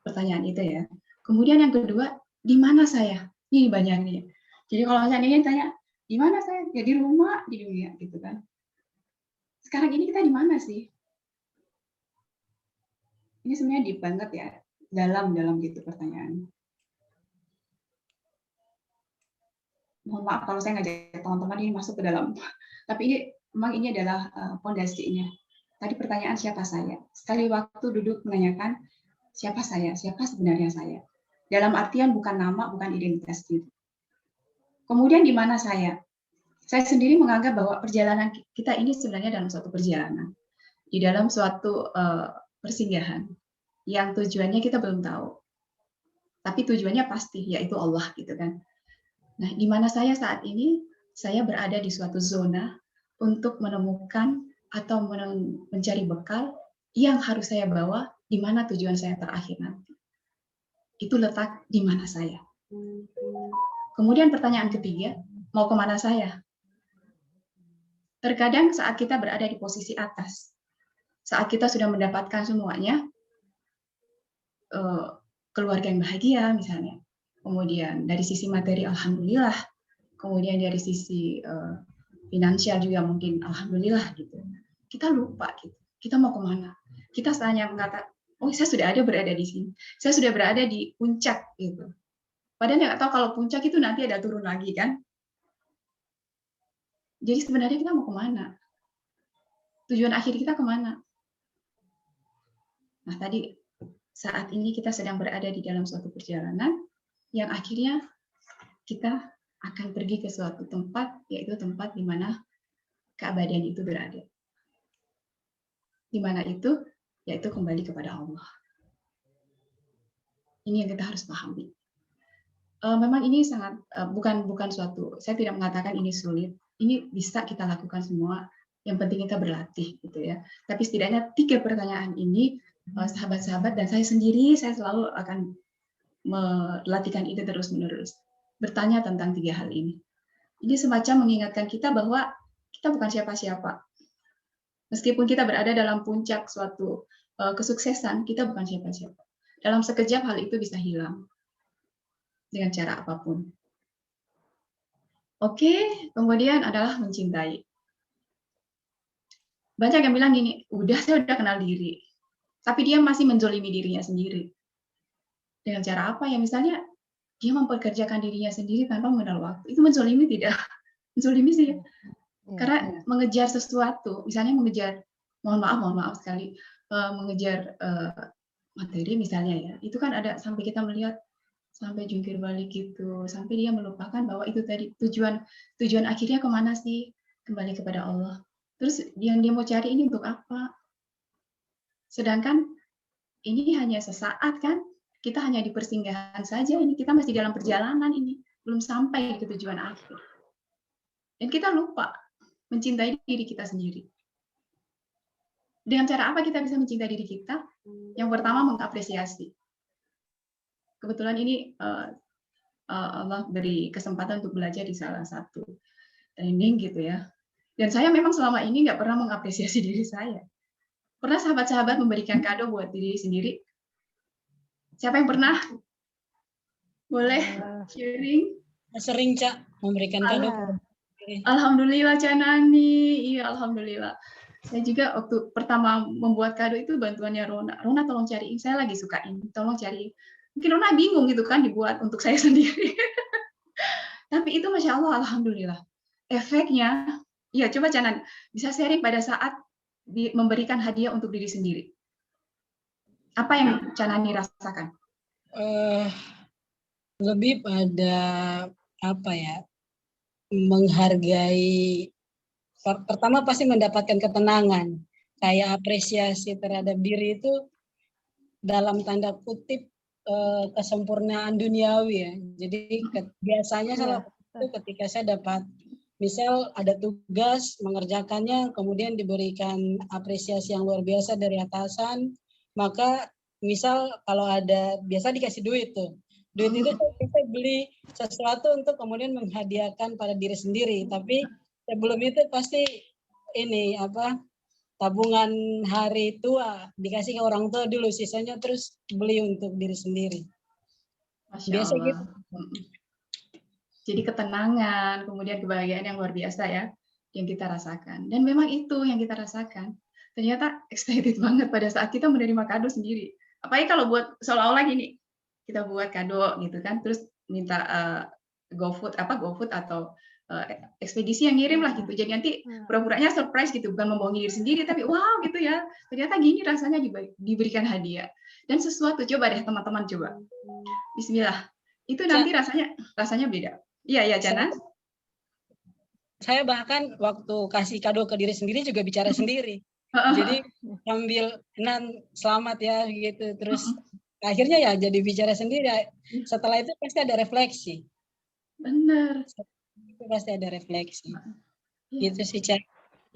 Pertanyaan itu ya. Kemudian yang kedua, di mana saya? Ini banyak nih. Jadi kalau saya ingin tanya, di mana saya? Ya di rumah, di dunia gitu kan. Sekarang ini kita di mana sih? Ini sebenarnya deep banget ya, dalam gitu pertanyaan. Mohon maaf kalau saya ngajak teman-teman ini masuk ke dalam. Tapi ini adalah fondasinya. Tadi pertanyaan siapa saya? Sekali waktu duduk menanyakan siapa saya, siapa sebenarnya saya. Dalam artian bukan nama, bukan identitas diri. Kemudian di mana saya? Saya sendiri menganggap bahwa perjalanan kita ini sebenarnya dalam suatu perjalanan. Di dalam suatu persinggahan yang tujuannya kita belum tahu. Tapi tujuannya pasti, yaitu Allah gitu kan. Nah, di mana saya saat ini? Saya berada di suatu zona untuk menemukan atau mencari bekal yang harus saya bawa di mana tujuan saya terakhir nanti. Itu letak di mana saya. Kemudian pertanyaan ketiga, mau kemana saya? Terkadang saat kita berada di posisi atas, saat kita sudah mendapatkan semuanya, keluarga yang bahagia misalnya, kemudian dari sisi materi alhamdulillah, kemudian dari sisi finansial juga mungkin alhamdulillah gitu. Kita lupa gitu. Kita mau kemana? Kita hanya mengatakan, oh saya sudah berada di sini. Saya sudah berada di puncak gitu. Padahal nggak tahu kalau puncak itu nanti ada turun lagi kan. Jadi sebenarnya kita mau kemana? Tujuan akhir kita kemana? Nah tadi saat ini kita sedang berada di dalam suatu perjalanan yang akhirnya kita akan pergi ke suatu tempat, yaitu tempat di mana keabadian itu berada. Di mana itu, yaitu kembali kepada Allah. Ini yang kita harus pahami. Memang ini sangat bukan suatu, saya tidak mengatakan ini sulit. Ini bisa kita lakukan semua. Yang penting kita berlatih, gitu ya. Tapi setidaknya 3 pertanyaan ini, sahabat-sahabat dan saya sendiri, saya selalu akan melatihkan itu terus-menerus. Bertanya tentang 3 hal ini. Ini semacam mengingatkan kita bahwa kita bukan siapa-siapa. Meskipun kita berada dalam puncak suatu kesuksesan, kita bukan siapa-siapa. Dalam sekejap hal itu bisa hilang. Dengan cara apapun. Oke, kemudian adalah mencintai. Banyak yang bilang gini, saya udah kenal diri. Tapi dia masih menzolimi dirinya sendiri. Dengan cara apa ya? Misalnya, dia mempekerjakan dirinya sendiri tanpa mengenal waktu. Itu menzolimi tidak? Menzolimi sih ya. Karena mengejar sesuatu, misalnya mengejar, mohon maaf sekali, mengejar materi misalnya ya, itu kan ada sampai kita melihat sampai jungkir balik gitu, sampai dia melupakan bahwa itu tadi tujuan akhirnya kemana sih? Kembali kepada Allah. Terus yang dia mau cari ini untuk apa? Sedangkan ini hanya sesaat kan? Kita hanya di persinggahan saja, ini kita masih dalam perjalanan ini, belum sampai ke tujuan akhir. Dan kita lupa mencintai diri kita sendiri. Dengan cara apa kita bisa mencintai diri kita? Yang pertama, mengapresiasi. Kebetulan ini Allah beri kesempatan untuk belajar di salah satu training gitu ya. Dan saya memang selama ini nggak pernah mengapresiasi diri saya. Pernah sahabat-sahabat memberikan kado buat diri sendiri? Siapa yang pernah? Boleh sharing? Sering, Cak, memberikan kado. Alhamdulillah, Canani. Iya, alhamdulillah. Saya juga waktu pertama membuat kado itu bantuannya Rona. Rona tolong cariin, saya lagi sukain. Tolong cariin. Mungkin Rona bingung gitu kan dibuat untuk saya sendiri. Tapi itu Masya Allah, alhamdulillah. Efeknya, ya coba Canan, bisa sharing pada saat memberikan hadiah untuk diri sendiri. Apa yang Canani rasakan? Lebih pada apa ya? Menghargai, pertama pasti mendapatkan ketenangan. Kayak apresiasi terhadap diri itu dalam tanda kutip kesempurnaan duniawi ya. Jadi biasanya salah satu ketika saya dapat, misal ada tugas mengerjakannya, kemudian diberikan apresiasi yang luar biasa dari atasan, maka misal kalau ada, biasa dikasih duit tuh, Duit itu kita beli sesuatu untuk kemudian menghadiahkan pada diri sendiri. Tapi sebelum itu pasti ini tabungan hari tua dikasih ke orang tua dulu, sisanya terus beli untuk diri sendiri. Masya Biasa Allah. gitu. Jadi ketenangan, kemudian kebahagiaan yang luar biasa ya, yang kita rasakan. Dan memang itu yang kita rasakan. Ternyata excited banget pada saat kita menerima kado sendiri. Apalagi kalau buat seolah-olah gini, kita buat kado gitu kan, terus minta GoFood atau ekspedisi yang ngirim lah gitu. Jadi nanti pura-puranya surprise gitu, bukan membohongi diri sendiri, tapi wow gitu ya. Ternyata gini rasanya diberikan hadiah. Dan sesuatu, coba deh teman-teman coba. Bismillah. Itu nanti rasanya beda. Iya, Jana. Saya bahkan waktu kasih kado ke diri sendiri juga bicara sendiri. Jadi sambil selamat ya gitu. Terus akhirnya ya jadi bicara sendiri. Setelah itu pasti ada refleksi. Benar. Itu pasti ada refleksi. Ya. Gitu sih, Cak.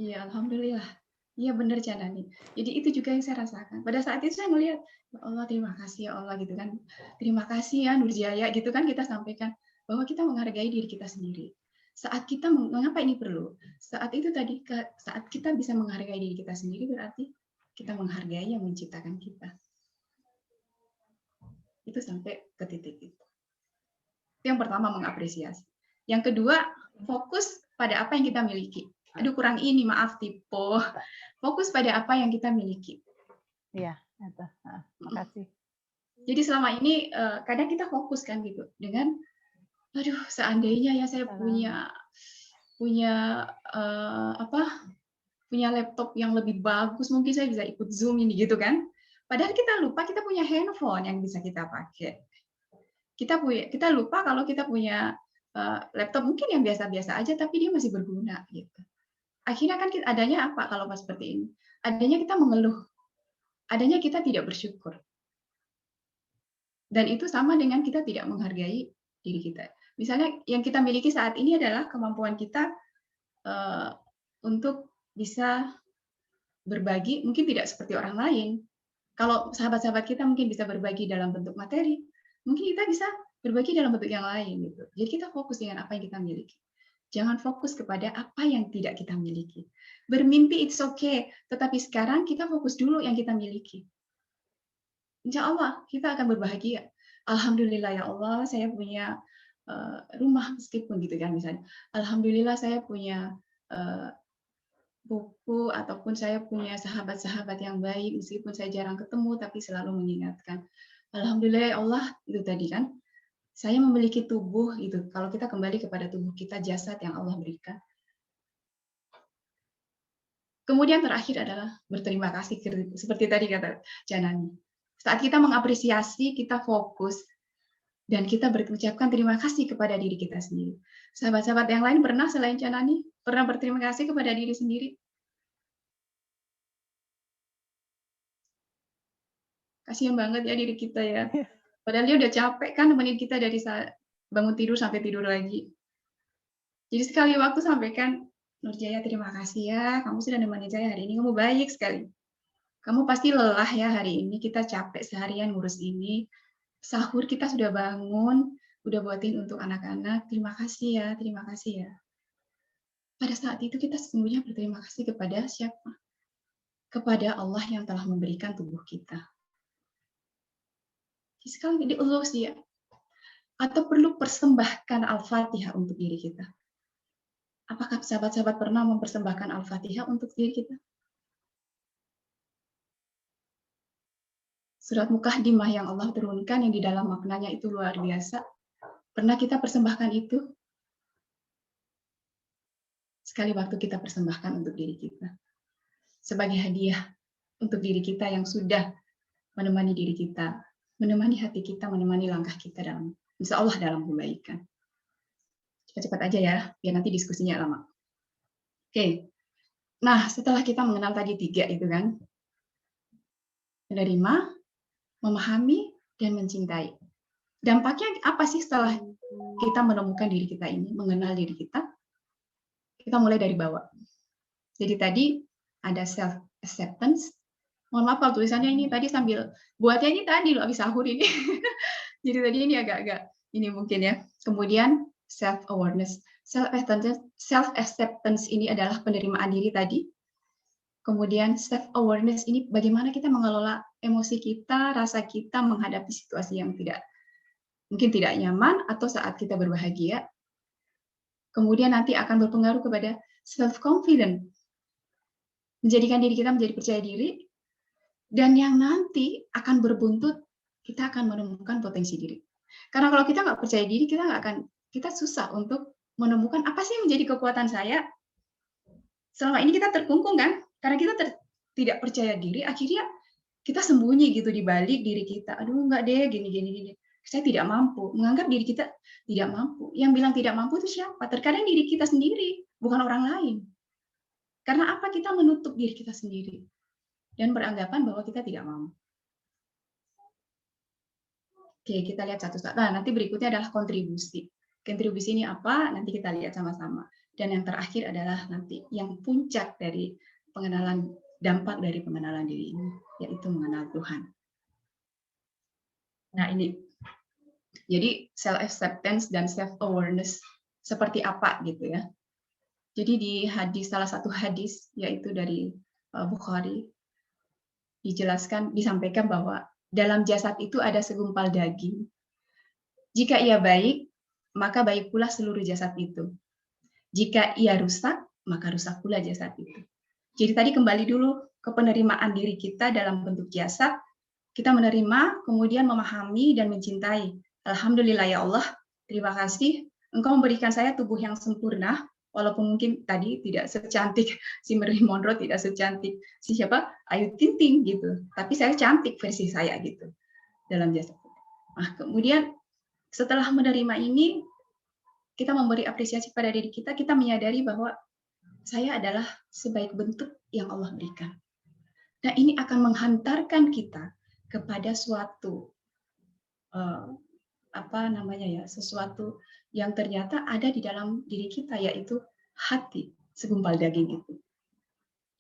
Iya, alhamdulillah. Iya benar, Janani. Jadi itu juga yang saya rasakan. Pada saat itu saya melihat, ya Allah terima kasih ya Allah gitu kan. Terima kasih ya Nurjaya gitu kan, kita sampaikan bahwa kita menghargai diri kita sendiri. Saat kita mengapa ini perlu? Saat itu tadi saat kita bisa menghargai diri kita sendiri berarti kita menghargai yang menciptakan kita. Itu sampai ke titik itu. Yang pertama mengapresiasi. Yang kedua, fokus pada apa yang kita miliki. Aduh kurang ini, maaf Tipo. Fokus pada apa yang kita miliki. Iya, itu. Makasih. Jadi selama ini kadang kita fokus kan gitu dengan, aduh seandainya ya saya punya laptop yang lebih bagus, mungkin saya bisa ikut Zoom ini gitu kan. Padahal kita lupa kita punya handphone yang bisa kita pakai. Kita lupa kalau kita punya laptop mungkin yang biasa-biasa aja, tapi dia masih berguna gitu. Akhirnya kan adanya apa kalau pas seperti ini? Adanya kita mengeluh, adanya kita tidak bersyukur. Dan itu sama dengan kita tidak menghargai diri kita. Misalnya yang kita miliki saat ini adalah kemampuan kita untuk bisa berbagi, mungkin tidak seperti orang lain. Kalau sahabat-sahabat kita mungkin bisa berbagi dalam bentuk materi, mungkin kita bisa berbagi dalam bentuk yang lain. Gitu. Jadi kita fokus dengan apa yang kita miliki. Jangan fokus kepada apa yang tidak kita miliki. Bermimpi it's okay, tetapi sekarang kita fokus dulu yang kita miliki. Insya Allah kita akan berbahagia. Alhamdulillah ya Allah, saya punya rumah meskipun gitu kan misalnya. Alhamdulillah saya punya buku ataupun saya punya sahabat-sahabat yang baik meskipun saya jarang ketemu tapi selalu mengingatkan. Alhamdulillah ya Allah itu tadi kan. Saya memiliki tubuh itu. Kalau kita kembali kepada tubuh kita, jasad yang Allah berikan. Kemudian terakhir adalah berterima kasih seperti tadi kata Janani. Saat kita mengapresiasi, kita fokus dan kita berucapkan terima kasih kepada diri kita sendiri. Sahabat-sahabat yang lain pernah selain Janani pernah berterima kasih kepada diri sendiri? Kasihan banget ya diri kita ya. Padahal dia udah capek kan nemenin kita dari bangun tidur sampai tidur lagi. Jadi sekali waktu sampaikan, Nurjaya terima kasih ya, kamu sudah nemenin saya hari ini, kamu baik sekali. Kamu pasti lelah ya hari ini, kita capek seharian ngurus ini. Sahur kita sudah bangun, udah buatin untuk anak-anak, terima kasih ya, terima kasih ya. Pada saat itu kita sesungguhnya berterima kasih kepada siapa? Kepada Allah yang telah memberikan tubuh kita. Sekali di Allah sih ya. Atau perlu persembahkan Al-Fatihah untuk diri kita. Apakah sahabat-sahabat pernah mempersembahkan Al-Fatihah untuk diri kita? Surat Mukaddimah yang Allah turunkan yang di dalam maknanya itu luar biasa. Pernah kita persembahkan itu? Sekali waktu kita persembahkan untuk diri kita. Sebagai hadiah untuk diri kita yang sudah menemani diri kita, menemani hati kita, menemani langkah kita dalam, insya Allah dalam kebaikan. Cepat-cepat aja ya, biar nanti diskusinya lama. Oke, nah setelah kita mengenal tadi 3 itu kan, menerima, memahami, dan mencintai. Dampaknya apa sih setelah kita menemukan diri kita ini, mengenal diri kita? Kita mulai dari bawah. Jadi tadi ada self-acceptance, Mohon maaf kalau tulisannya ini tadi sambil buatnya ini tadi loh habis sahur ini. Jadi tadi ini agak-agak ini mungkin ya. Kemudian self awareness, self acceptance ini adalah penerimaan diri tadi. Kemudian self awareness ini bagaimana kita mengelola emosi kita, rasa kita menghadapi situasi yang mungkin tidak nyaman atau saat kita berbahagia. Kemudian nanti akan berpengaruh kepada self confident, menjadikan diri kita menjadi percaya diri, dan yang nanti akan berbuntut kita akan menemukan potensi diri. Karena kalau kita nggak percaya diri, kita susah untuk menemukan apa sih yang menjadi kekuatan saya. Selama ini kita terkungkung kan, karena kita tidak percaya diri, akhirnya kita sembunyi gitu di balik diri kita. Aduh nggak deh, gini. Saya tidak mampu, menganggap diri kita tidak mampu. Yang bilang tidak mampu itu siapa? Terkadang diri kita sendiri, bukan orang lain. Karena apa? Kita menutup diri kita sendiri dan beranggapan bahwa kita tidak mampu. Oke, kita lihat satu-satu. Nah, nanti berikutnya adalah kontribusi. Kontribusi ini apa? Nanti kita lihat sama-sama. Dan yang terakhir adalah nanti yang puncak dari pengenalan, dampak dari pengenalan diri ini, yaitu mengenal Tuhan. Nah, ini. Jadi self-acceptance dan self-awareness seperti apa gitu ya. Jadi di salah satu hadis, yaitu dari Bukhari, disampaikan bahwa dalam jasad itu ada segumpal daging. Jika ia baik, maka baik pula seluruh jasad itu. Jika ia rusak, maka rusak pula jasad itu. Jadi tadi kembali dulu ke penerimaan diri kita dalam bentuk jasad. Kita menerima, kemudian memahami dan mencintai. Alhamdulillah ya Allah, terima kasih. Engkau memberikan saya tubuh yang sempurna, walaupun mungkin tadi tidak secantik si Marilyn Monroe, tidak secantik si Ayu Ting Ting gitu. Tapi saya cantik versi saya gitu dalam jasad. Nah, kemudian setelah menerima ini, kita memberi apresiasi pada diri kita, kita menyadari bahwa saya adalah sebaik bentuk yang Allah berikan. Nah, ini akan menghantarkan kita kepada suatu sesuatu yang ternyata ada di dalam diri kita, yaitu hati, segumpal daging itu.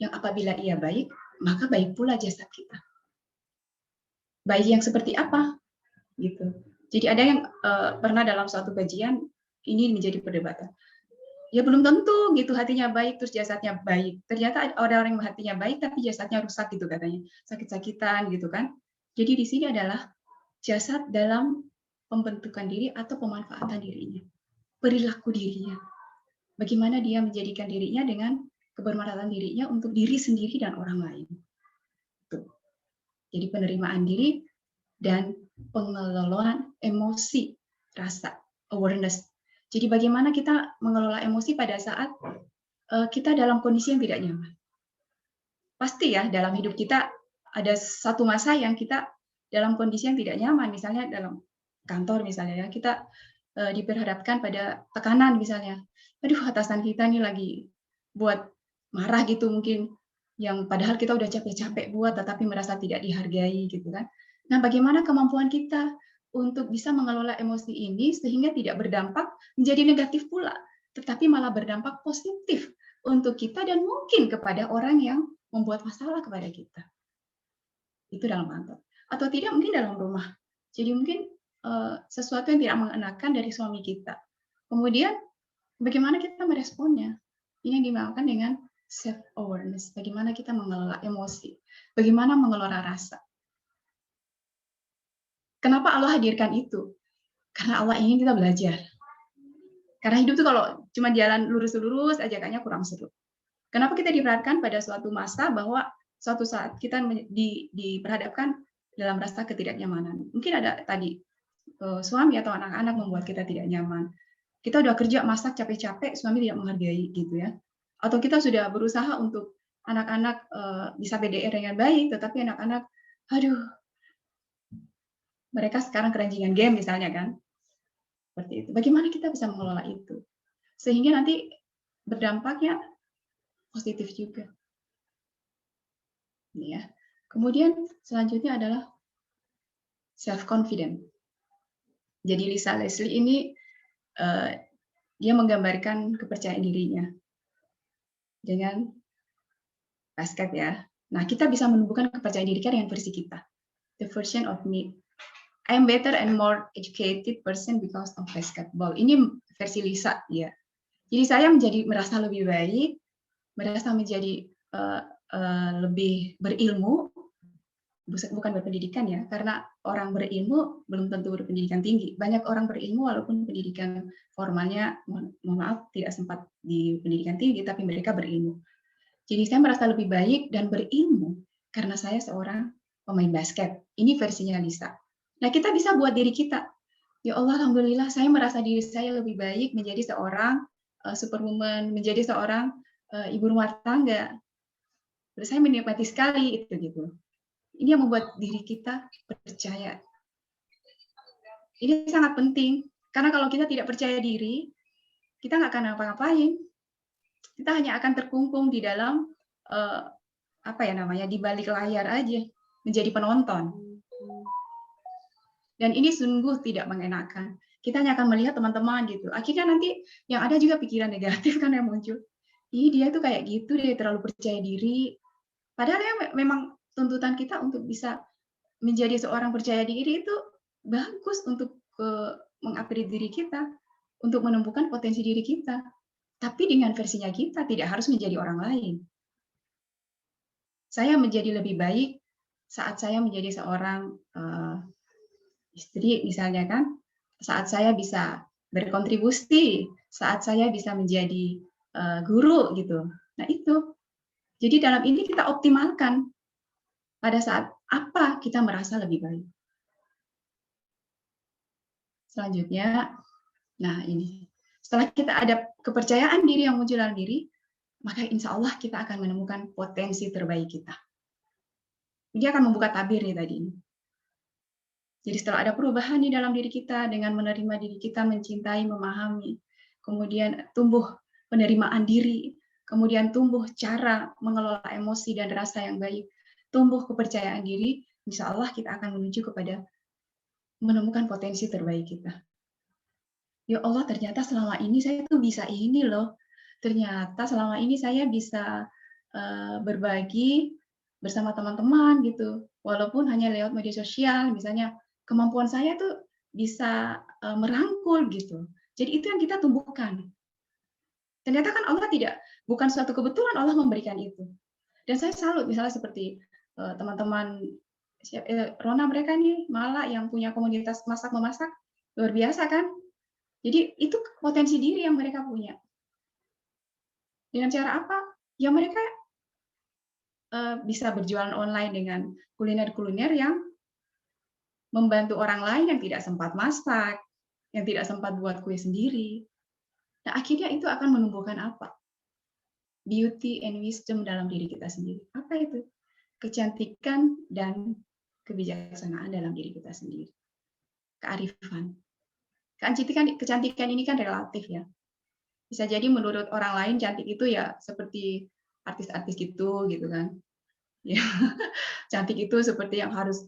Yang apabila ia baik, maka baik pula jasad kita. Baik yang seperti apa? Gitu. Jadi ada yang pernah dalam suatu kajian ini menjadi perdebatan. Ya belum tentu gitu hatinya baik terus jasadnya baik. Ternyata ada orang yang hatinya baik tapi jasadnya rusak gitu katanya. Sakit-sakitan gitu kan. Jadi di sini adalah jasad dalam pembentukan diri atau pemanfaatan dirinya. Perilaku dirinya. Bagaimana dia menjadikan dirinya dengan kebermanfaatan dirinya untuk diri sendiri dan orang lain. Tuh. Jadi penerimaan diri dan pengelolaan emosi, rasa, awareness. Jadi bagaimana kita mengelola emosi pada saat kita dalam kondisi yang tidak nyaman. Pasti ya dalam hidup kita ada satu masa yang kita dalam kondisi yang tidak nyaman, misalnya dalam kantor misalnya ya, kita diperhadapkan pada tekanan misalnya. Aduh, atasan kita nih lagi buat marah gitu mungkin, yang padahal kita udah capek-capek buat tetapi merasa tidak dihargai gitu kan. Nah, bagaimana kemampuan kita untuk bisa mengelola emosi ini sehingga tidak berdampak menjadi negatif pula, tetapi malah berdampak positif untuk kita dan mungkin kepada orang yang membuat masalah kepada kita. Itu dalam kantor. Atau tidak mungkin dalam rumah. Jadi mungkin sesuatu yang tidak mengenakan dari suami kita. Kemudian bagaimana kita meresponnya? Ini yang dinamakan dengan self-awareness. Bagaimana kita mengelola emosi. Bagaimana mengelola rasa. Kenapa Allah hadirkan itu? Karena Allah ingin kita belajar. Karena hidup itu kalau cuma jalan lurus-lurus aja kayaknya kurang seru. Kenapa kita diperhadapkan pada suatu masa bahwa suatu saat kita diperhadapkan dalam rasa ketidaknyamanan. Mungkin ada tadi suami atau anak-anak membuat kita tidak nyaman. Kita udah kerja masak capek-capek, suami tidak menghargai gitu ya. Atau kita sudah berusaha untuk anak-anak bisa PDR dengan baik, tetapi anak-anak, aduh, mereka sekarang keranjingan game misalnya kan. Seperti itu. Bagaimana kita bisa mengelola itu? Sehingga nanti berdampaknya positif juga. Ya. Kemudian selanjutnya adalah self-confident. Jadi Lisa Leslie ini dia menggambarkan kepercayaan dirinya dengan basket ya. Nah, kita bisa menumbuhkan kepercayaan diri kita dengan versi kita. The version of me. I am better and more educated person because of basketball. Ini versi Lisa, ya. Jadi saya merasa lebih baik, merasa menjadi lebih berilmu, bukan berpendidikan ya, karena orang berilmu belum tentu berpendidikan tinggi. Banyak orang berilmu walaupun pendidikan formalnya, mohon maaf, tidak sempat di pendidikan tinggi, tapi mereka berilmu. Jadi saya merasa lebih baik dan berilmu karena saya seorang pemain basket. Ini versinya Lisa. Nah, kita bisa buat diri kita. Ya Allah, alhamdulillah saya merasa diri saya lebih baik menjadi seorang superwoman, menjadi seorang ibu rumah tangga. Saya menikmati sekali itu gitu. Ini yang membuat diri kita percaya. Ini sangat penting karena kalau kita tidak percaya diri, kita nggak akan ngapa-ngapain. Kita hanya akan terkungkung di dalam di balik layar aja, menjadi penonton. Dan ini sungguh tidak mengenakan. Kita hanya akan melihat teman-teman gitu. Akhirnya nanti yang ada juga pikiran negatif kan yang muncul. Ih, dia tuh kayak gitu, dia terlalu percaya diri. Padahal ya memang tuntutan kita untuk bisa menjadi seorang percaya diri itu bagus untuk mengupgrade diri kita, untuk menumbuhkan potensi diri kita. Tapi dengan versinya kita, tidak harus menjadi orang lain. Saya menjadi lebih baik saat saya menjadi seorang istri misalnya kan, saat saya bisa berkontribusi, saat saya bisa menjadi guru gitu. Nah itu. Jadi dalam ini kita optimalkan pada saat apa kita merasa lebih baik. Selanjutnya, nah ini. Setelah kita ada kepercayaan diri yang muncul dalam diri, maka insya Allah kita akan menemukan potensi terbaik kita. Dia akan membuka tabir nih tadi. Jadi setelah ada perubahan di dalam diri kita, dengan menerima diri kita, mencintai, memahami, kemudian tumbuh penerimaan diri, kemudian tumbuh cara mengelola emosi dan rasa yang baik, tumbuh kepercayaan diri, insya Allah kita akan menuju kepada menemukan potensi terbaik kita. Ya Allah, ternyata selama ini saya tuh bisa ini loh. Ternyata selama ini saya bisa berbagi bersama teman-teman gitu. Walaupun hanya lewat media sosial, misalnya kemampuan saya tuh bisa merangkul gitu. Jadi itu yang kita tumbuhkan. Ternyata kan Allah bukan suatu kebetulan Allah memberikan itu. Dan saya salut misalnya seperti teman-teman Rona mereka nih, Mala yang punya komunitas masak-memasak, luar biasa kan? Jadi itu potensi diri yang mereka punya. Dengan cara apa? Ya mereka bisa berjualan online dengan kuliner-kuliner yang membantu orang lain yang tidak sempat masak, yang tidak sempat buat kue sendiri. Nah, akhirnya itu akan menumbuhkan apa? Beauty and wisdom dalam diri kita sendiri. Apa itu? Kecantikan dan kebijaksanaan dalam diri kita sendiri. Kearifan. Kecantikan ini kan relatif ya. Bisa jadi menurut orang lain cantik itu ya seperti artis-artis gitu kan. Ya, cantik itu seperti yang harus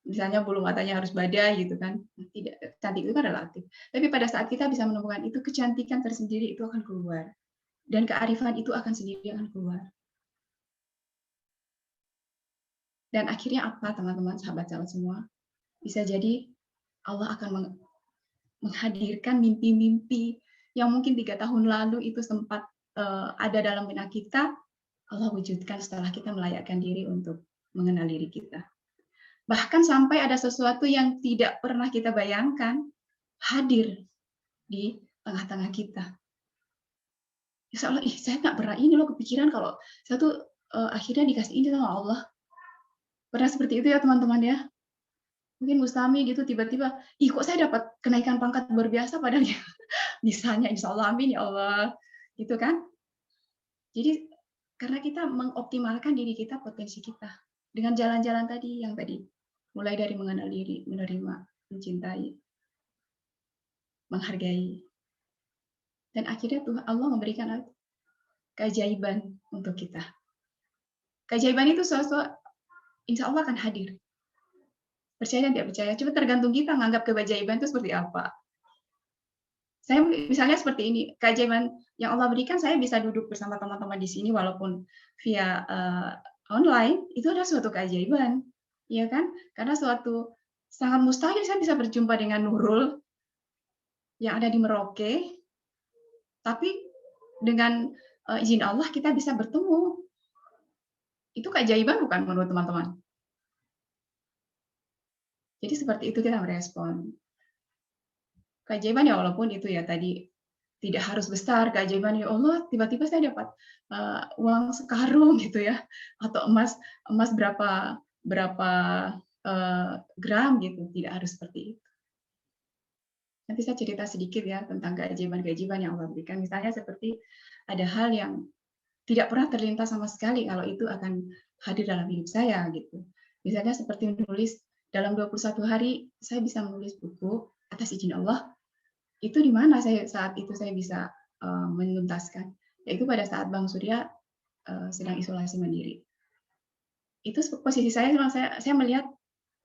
misalnya bulu matanya harus badai gitu kan. Tidak, cantik itu kan relatif. Tapi pada saat kita bisa menemukan itu, kecantikan tersendiri itu akan keluar. Dan kearifan itu akan sendiri akan keluar. Dan akhirnya apa teman-teman, sahabat-sahabat semua? Bisa jadi Allah akan menghadirkan mimpi-mimpi yang mungkin 3 tahun lalu itu sempat ada dalam benak kita, Allah wujudkan setelah kita melayakkan diri untuk mengenal diri kita. Bahkan sampai ada sesuatu yang tidak pernah kita bayangkan hadir di tengah-tengah kita. Insya Allah, saya nggak pernah ini loh kepikiran kalau saya tuh akhirnya dikasih ini sama Allah. Pernah seperti itu ya teman-teman ya? Mungkin Mustami gitu tiba-tiba, kok saya dapat kenaikan pangkat luar biasa padahal ya bisanya insya Allah, amin ya Allah. Gitu kan? Jadi karena kita mengoptimalkan diri kita, potensi kita. Dengan jalan-jalan tadi yang tadi. Mulai dari mengenal diri, menerima, mencintai, menghargai. Dan akhirnya Tuhan Allah memberikan keajaiban untuk kita. Keajaiban itu sesuatu insya Allah akan hadir. Percaya dan tidak percaya, cuma tergantung kita menganggap keajaiban itu seperti apa. Saya misalnya seperti ini, keajaiban yang Allah berikan, saya bisa duduk bersama teman-teman di sini walaupun via online, itu adalah suatu keajaiban, ya kan? Karena suatu sangat mustahil saya bisa berjumpa dengan Nurul yang ada di Merauke, tapi dengan izin Allah kita bisa bertemu. Itu keajaiban bukan menurut teman-teman? Jadi seperti itu kita merespon. Keajaiban ya walaupun itu ya tadi tidak harus besar, keajaiban ya Allah tiba-tiba saya dapat uang sekarung gitu ya, atau emas berapa gram gitu, tidak harus seperti itu. Nanti saya cerita sedikit ya tentang keajaiban-keajaiban yang Allah berikan. Misalnya seperti ada hal yang tidak pernah terlintas sama sekali kalau itu akan hadir dalam hidup saya gitu. Misalnya seperti menulis dalam 21 hari saya bisa menulis buku atas izin Allah. Itu di mana saat itu saya bisa menuntaskan, yaitu pada saat Bang Surya sedang isolasi mandiri. Itu posisi saya melihat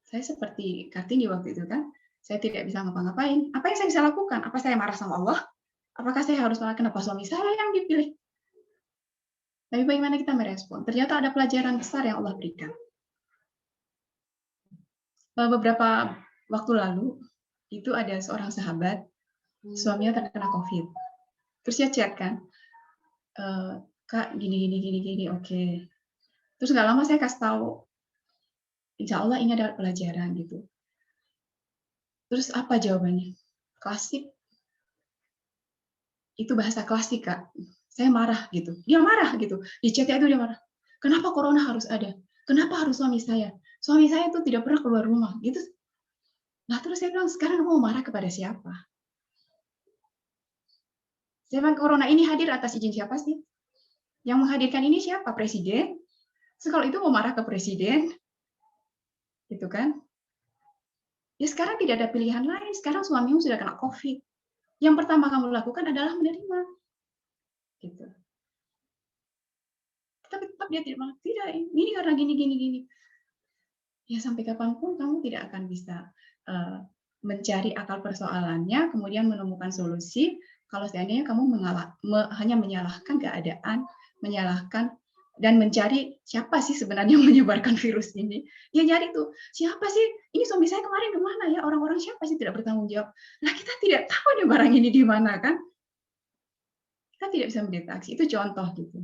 saya seperti Kartini waktu itu kan, saya tidak bisa ngapa-ngapain. Apa yang saya bisa lakukan? Apa saya marah sama Allah? Apakah saya harus marah kenapa suami saya yang dipilih? Tapi bagaimana kita merespon? Ternyata ada pelajaran besar yang Allah berikan. Beberapa waktu lalu itu ada seorang sahabat, suaminya terkena COVID. Terus dia chat kan, Kak gini, oke. Terus nggak lama saya kasih tahu, insya Allah ini adalah pelajaran gitu. Terus apa jawabannya? Klasik. Itu bahasa klasik, Kak. Saya marah gitu. Dia marah gitu. Di chatnya itu dia marah. Kenapa corona harus ada? Kenapa harus suami saya? Suami saya itu tidak pernah keluar rumah gitu. Nah terus saya bilang, sekarang mau marah kepada siapa? Saya bilang, corona ini hadir atas izin siapa sih? Yang menghadirkan ini siapa? Presiden? So, kalau itu mau marah ke presiden, gitu kan? Ya sekarang tidak ada pilihan lain. Sekarang suamimu sudah kena COVID. Yang pertama kamu lakukan adalah menerima. Gitu. Tapi tetap dia tidak, ini karena gini. Ya sampai kapanpun kamu tidak akan bisa mencari akal persoalannya, kemudian menemukan solusi. Kalau seandainya kamu hanya menyalahkan keadaan, menyalahkan dan mencari siapa sih sebenarnya yang menyebarkan virus ini. Ya nyari tuh, siapa sih? Ini suami saya kemarin kemana ya? Orang-orang siapa sih tidak bertanggung jawab? Nah kita tidak tahu nih barang ini di mana kan? Kita tidak bisa mendeteksi. Itu contoh gitu.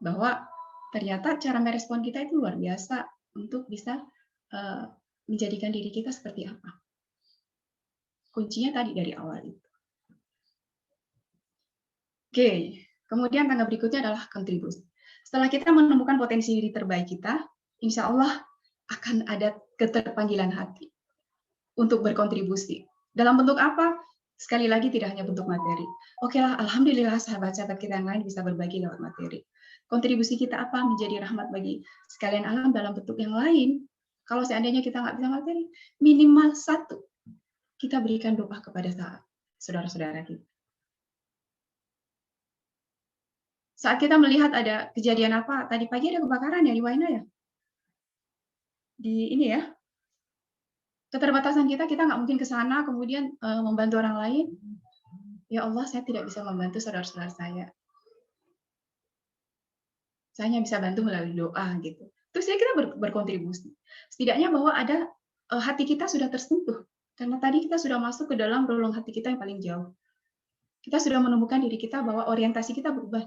Bahwa ternyata cara merespon kita itu luar biasa untuk bisa menjadikan diri kita seperti apa. Kuncinya tadi dari awal itu. Oke, kemudian tangga berikutnya adalah kontribusi. Setelah kita menemukan potensi diri terbaik kita, insya Allah akan ada keterpanggilan hati untuk berkontribusi. Dalam bentuk apa? Sekali lagi tidak hanya bentuk materi. Oke lah, alhamdulillah sahabat-sahabat kita yang lain bisa berbagi lewat materi. Kontribusi kita apa? Menjadi rahmat bagi sekalian alam dalam bentuk yang lain. Kalau seandainya kita nggak bisa materi, minimal satu, kita berikan doa kepada saudara-saudara kita. Saat kita melihat ada kejadian apa, tadi pagi ada kebakaran ya di Waina ya? Di ini ya, keterbatasan kita nggak mungkin ke sana, kemudian membantu orang lain. Ya Allah, saya tidak bisa membantu saudara-saudara saya. Saya hanya bisa bantu melalui doa gitu. Terus ya kita berkontribusi. Setidaknya bahwa ada hati kita sudah tersentuh. Karena tadi kita sudah masuk ke dalam relung hati kita yang paling jauh. Kita sudah menemukan diri kita bahwa orientasi kita berubah.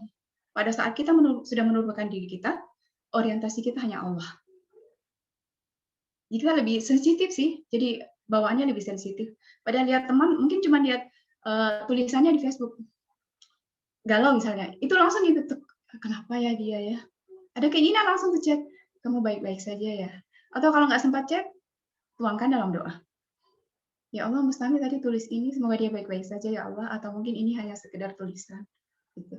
Pada saat kita sudah menemukan diri kita, orientasi kita hanya Allah. Jadi kita lebih sensitif sih. Jadi bawaannya lebih sensitif. Padahal lihat teman, mungkin cuma lihat tulisannya di Facebook. Galau misalnya. Itu langsung gitu. Kenapa ya dia ya? Ada keinginan langsung tuh chat. Kamu baik-baik saja ya. Atau kalau nggak sempat chat, tuangkan dalam doa. Ya Allah, Mustami tadi tulis ini, semoga dia baik-baik saja ya Allah. Atau mungkin ini hanya sekedar tulisan. Gitu.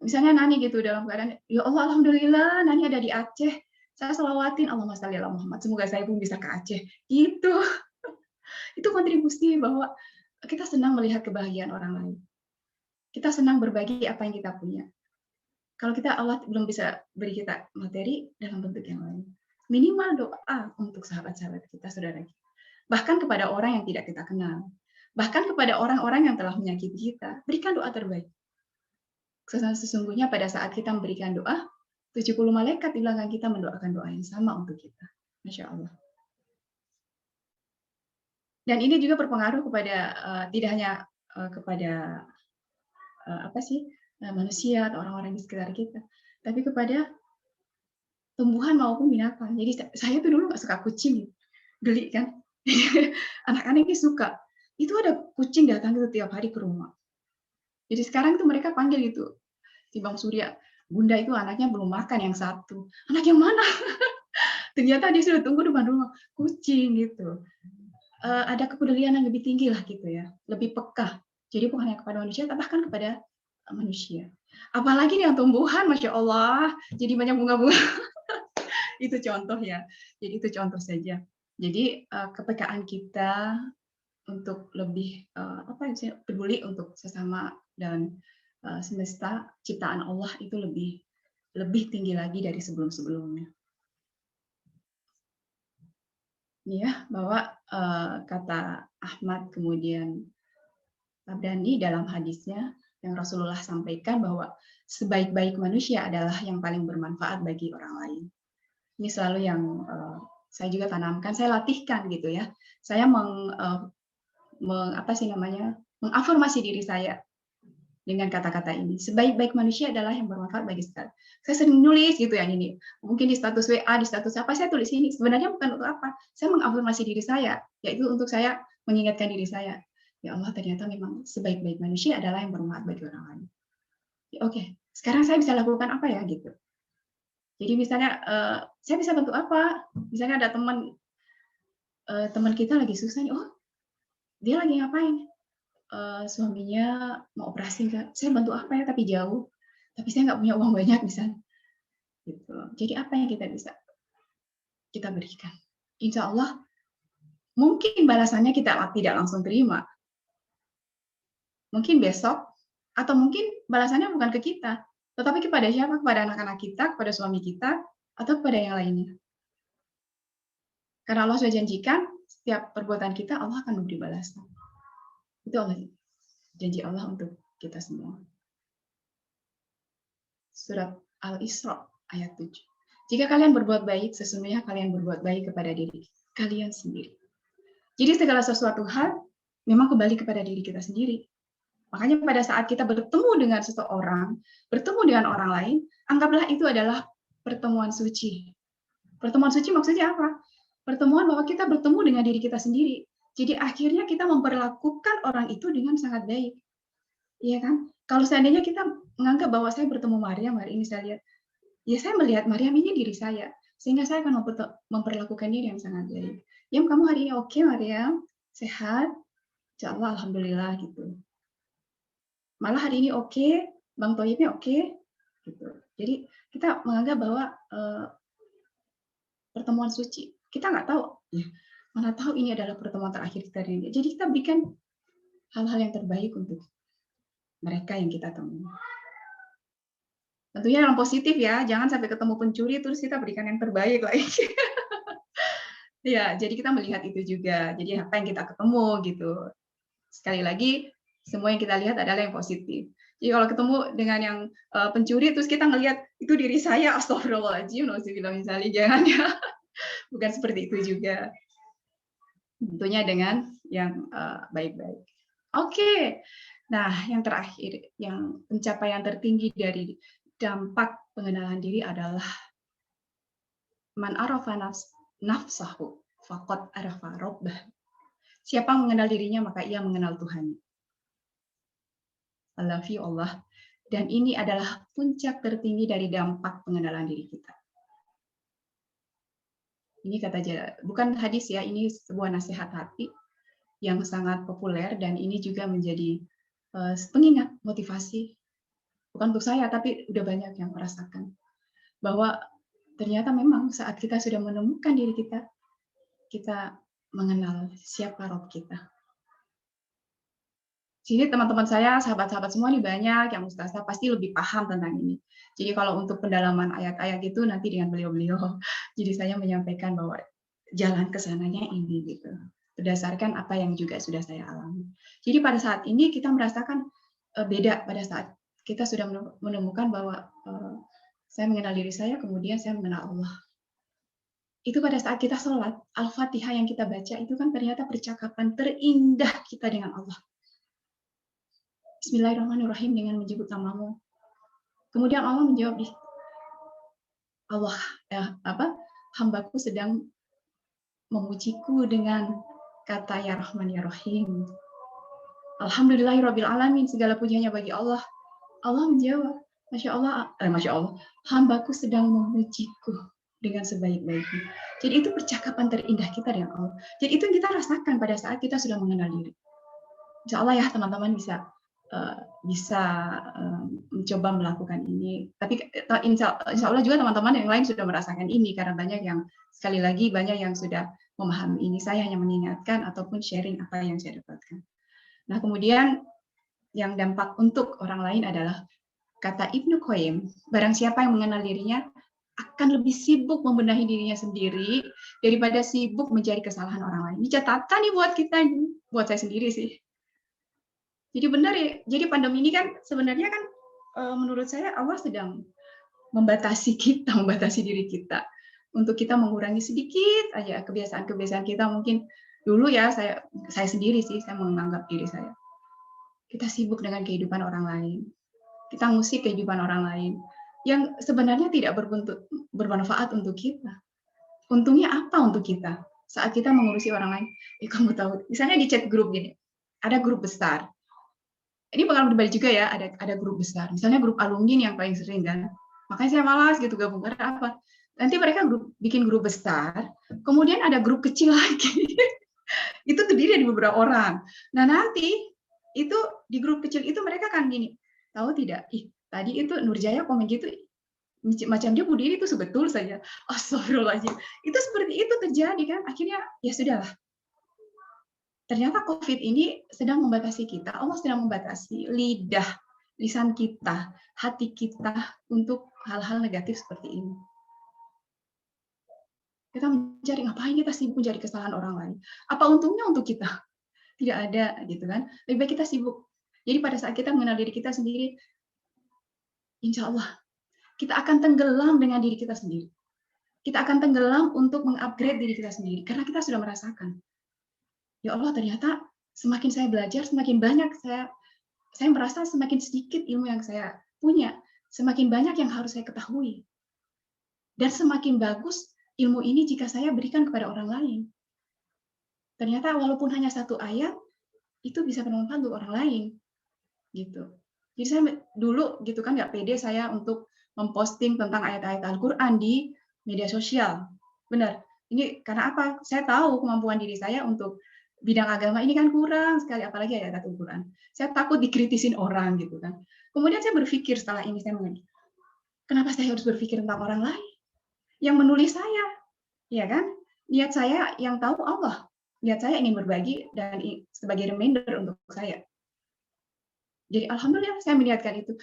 Misalnya Nani gitu dalam keadaan, ya Allah alhamdulillah Nani ada di Aceh, saya selawatin Allahumma sholli ala Muhammad, semoga saya pun bisa ke Aceh. Gitu. Itu kontribusi bahwa kita senang melihat kebahagiaan orang lain. Kita senang berbagi apa yang kita punya. Kalau kita Allah belum bisa beri kita materi dalam bentuk yang lain. Minimal doa untuk sahabat-sahabat kita, saudara kita. Bahkan kepada orang yang tidak kita kenal. Bahkan kepada orang-orang yang telah menyakiti kita, berikan doa terbaik. Sesungguhnya pada saat kita memberikan doa, 70 malaikat di belakang kita mendoakan doa yang sama untuk kita. Masya Allah. Dan ini juga berpengaruh kepada tidak hanya kepada manusia atau orang-orang di sekitar kita, tapi kepada tumbuhan maupun binatang. Jadi saya tuh dulu nggak suka kucing, geli kan. Anak-anak ini suka. Itu ada kucing datang itu tiap hari ke rumah. Jadi sekarang tuh mereka panggil gitu, si Bang Surya, Bunda itu anaknya belum makan yang satu. Anak yang mana? Ternyata dia sudah tunggu depan rumah, kucing gitu. Ada kepedulian yang lebih tinggi lah gitu ya, lebih peka. Jadi bukan hanya kepada manusia, tapi bahkan kepada manusia. Apalagi yang tumbuhan, Masya Allah, jadi banyak bunga-bunga. Itu contoh ya. Jadi itu contoh saja. Jadi kepekaan kita untuk lebih peduli untuk sesama dan semesta ciptaan Allah itu lebih tinggi lagi dari sebelum-sebelumnya. Ya, bahwa kata Ahmad kemudian Tabrani dalam hadisnya yang Rasulullah sampaikan bahwa sebaik-baik manusia adalah yang paling bermanfaat bagi orang lain. Ini selalu yang saya juga tanamkan, saya latihkan gitu ya. Saya mengafirmasi diri saya dengan kata-kata ini. Sebaik-baik manusia adalah yang bermanfaat bagi sekalian. Saya sering nulis gitu ya ini. Mungkin di status WA, di status apa, saya tulis ini. Sebenarnya bukan untuk apa. Saya mengafirmasi diri saya, yaitu untuk saya mengingatkan diri saya. Ya Allah, ternyata memang sebaik-baik manusia adalah yang bermanfaat bagi orang lain. Oke, sekarang saya bisa lakukan apa ya gitu. Jadi misalnya saya bisa bantu apa? Misalnya ada teman kita lagi susah nih, oh dia lagi ngapain? Suaminya mau operasi nggak? Saya bantu apa ya? Tapi jauh. Tapi saya nggak punya uang banyak misalnya. Gitu. Jadi apa yang kita bisa kita berikan? Insya Allah mungkin balasannya kita tidak langsung terima. Mungkin besok atau mungkin balasannya bukan ke kita, tetapi kepada siapa? Kepada anak-anak kita, kepada suami kita, atau kepada yang lainnya. Karena Allah sudah janjikan setiap perbuatan kita Allah akan memberi balasan. Itu Allah, janji Allah untuk kita semua. Surat Al-Isra ayat 7. Jika kalian berbuat baik, sesungguhnya kalian berbuat baik kepada diri kalian sendiri. Jadi segala sesuatu hal memang kembali kepada diri kita sendiri. Makanya pada saat kita bertemu dengan seseorang, bertemu dengan orang lain, anggaplah itu adalah pertemuan suci. Pertemuan suci maksudnya apa? Pertemuan bahwa kita bertemu dengan diri kita sendiri. Jadi akhirnya kita memperlakukan orang itu dengan sangat baik. Iya kan? Kalau seandainya kita menganggap bahwa saya bertemu Maryam hari ini, saya lihat, ya saya melihat Maryam ini diri saya. Sehingga saya akan memperlakukan dia yang sangat baik. Ya kamu hari ini oke Maryam? Sehat? Insya Allah Alhamdulillah gitu. Malah hari ini oke, Bang Toyibnya oke. Gitu. Jadi kita menganggap bahwa pertemuan suci. Kita nggak tahu, ya, mana tahu ini adalah pertemuan terakhir kita dengan dia. Jadi kita berikan hal-hal yang terbaik untuk mereka yang kita temui. Tentunya yang positif ya, jangan sampai ketemu pencuri terus kita berikan yang terbaik lagi. Ya, jadi kita melihat itu juga. Jadi apa yang kita ketemu gitu. Sekali lagi, semua yang kita lihat adalah yang positif. Jadi kalau ketemu dengan yang pencuri terus kita ngelihat itu diri saya, astagfirullahaladzim, nauzubillah misalnya, jangan ya. Bukan seperti itu juga. Tentunya dengan yang baik-baik. Oke. Nah, yang terakhir, yang pencapaian tertinggi dari dampak pengenalan diri adalah man arafa nafsahu faqad arafa rabbah. Siapa mengenal dirinya maka ia mengenal Tuhan. Allah. Dan ini adalah puncak tertinggi dari dampak pengenalan diri kita. Ini kata bukan hadis ya, ini sebuah nasihat hati yang sangat populer dan ini juga menjadi pengingat motivasi. Bukan untuk saya, tapi udah banyak yang merasakan bahwa ternyata memang saat kita sudah menemukan diri kita, kita mengenal siapa Rob kita. Sini teman-teman saya, sahabat-sahabat semua nih banyak yang ustazah pasti lebih paham tentang ini. Jadi kalau untuk pendalaman ayat-ayat itu nanti dengan beliau-beliau. Jadi saya menyampaikan bahwa jalan ke sananya ini gitu. berdasarkan apa yang juga sudah saya alami. Jadi pada saat ini kita merasakan beda pada saat kita sudah menemukan bahwa saya mengenal diri saya, kemudian saya mengenal Allah. Itu pada saat kita sholat, Al-Fatihah yang kita baca itu kan ternyata percakapan terindah kita dengan Allah. Bismillahirrahmanirrahim, dengan menyebut namamu. Kemudian Allah menjawab, Allah, hambaku sedang memujiku dengan kata ya Rahman ya Rahim. Alhamdulillahirabbil alamin, segala pujiannya bagi Allah. Allah menjawab, Masya Allah, hambaku sedang memujiku dengan sebaik-baiknya. Jadi itu percakapan terindah kita dengan Allah. Jadi itu yang kita rasakan pada saat kita sudah mengenal diri. Insya Allah ya teman-teman bisa mencoba melakukan ini. Tapi insya Allah juga teman-teman yang lain sudah merasakan ini, karena banyak yang, sekali lagi, banyak yang sudah memahami ini. Saya hanya mengingatkan ataupun sharing apa yang saya dapatkan. Nah, kemudian yang dampak untuk orang lain adalah, kata Ibnu Qayyim, barang siapa yang mengenal dirinya akan lebih sibuk membenahi dirinya sendiri daripada sibuk mencari kesalahan orang lain. Ini catatan nih buat kita, buat saya sendiri sih. Jadi benar ya, jadi pandemi ini kan sebenarnya kan menurut saya Allah sedang membatasi kita, membatasi diri kita untuk kita mengurangi sedikit aja kebiasaan-kebiasaan kita. Mungkin dulu ya saya sendiri sih, saya menganggap diri saya, kita sibuk dengan kehidupan orang lain, kita ngusik kehidupan orang lain yang sebenarnya tidak bermanfaat untuk kita. Untungnya apa untuk kita saat kita mengurusi orang lain? Kamu tahu, misalnya di chat grup gini, ada grup besar. Ini pengalaman pribadi juga ya, ada grup besar. Misalnya grup alumni yang paling sering kan. Makanya saya malas gitu gabung, karena apa? Nanti mereka bikin grup besar, kemudian ada grup kecil lagi. Itu terdiri dari beberapa orang. Nah, nanti itu di grup kecil itu mereka kan gini, tahu tidak? Tadi itu Nurjaya komen gitu, macam dia bunuh diri itu sebetul saja. Astagfirullahaladzim. Itu seperti itu terjadi kan. Akhirnya ya sudahlah. Ternyata COVID ini sedang membatasi kita. Allah sedang membatasi lisan kita, hati kita untuk hal-hal negatif seperti ini. Kita mencari, ngapain kita sibuk mencari kesalahan orang lain? Apa untungnya untuk kita? Tidak ada, gitu kan? Lebih baik kita sibuk. Jadi pada saat kita mengenal diri kita sendiri, insya Allah kita akan tenggelam dengan diri kita sendiri. Kita akan tenggelam untuk mengupgrade diri kita sendiri, karena kita sudah merasakan. Ya Allah, ternyata semakin saya belajar, semakin banyak saya merasa semakin sedikit ilmu yang saya punya, semakin banyak yang harus saya ketahui. Dan semakin bagus ilmu ini jika saya berikan kepada orang lain. Ternyata walaupun hanya satu ayat, itu bisa bermanfaat untuk orang lain. Gitu. Jadi saya dulu gitu kan nggak pede saya untuk memposting tentang ayat-ayat Al-Quran di media sosial. Benar. Ini karena apa? Saya tahu kemampuan diri saya untuk bidang agama ini kan kurang sekali, apalagi ayat Al-Quran. Saya takut dikritisin orang gitu kan. Kemudian saya berpikir setelah ini, saya mengerti, kenapa saya harus berpikir tentang orang lain yang menulis saya, ya kan? Niat saya yang tahu Allah. Niat saya ingin berbagi dan sebagai reminder untuk saya. Jadi alhamdulillah saya meniatkan itu.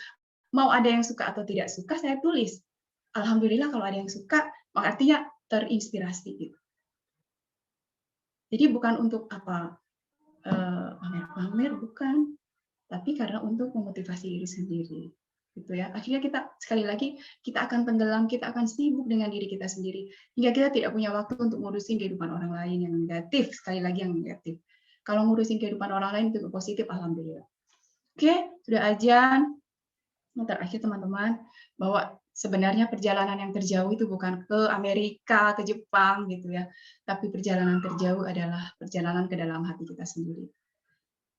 Mau ada yang suka atau tidak suka, saya tulis. Alhamdulillah kalau ada yang suka, artinya terinspirasi gitu. Jadi bukan untuk apa pamer-pamer, bukan, tapi karena untuk memotivasi diri sendiri, gitu ya. Akhirnya kita sekali lagi kita akan tenggelam, kita akan sibuk dengan diri kita sendiri, hingga kita tidak punya waktu untuk ngurusin kehidupan orang lain yang negatif. Sekali lagi yang negatif. Kalau ngurusin kehidupan orang lain itu positif, alhamdulillah. Oke, sudah azan. Yang terakhir teman-teman, bahwa sebenarnya perjalanan yang terjauh itu bukan ke Amerika, ke Jepang gitu ya, tapi perjalanan terjauh adalah perjalanan ke dalam hati kita sendiri.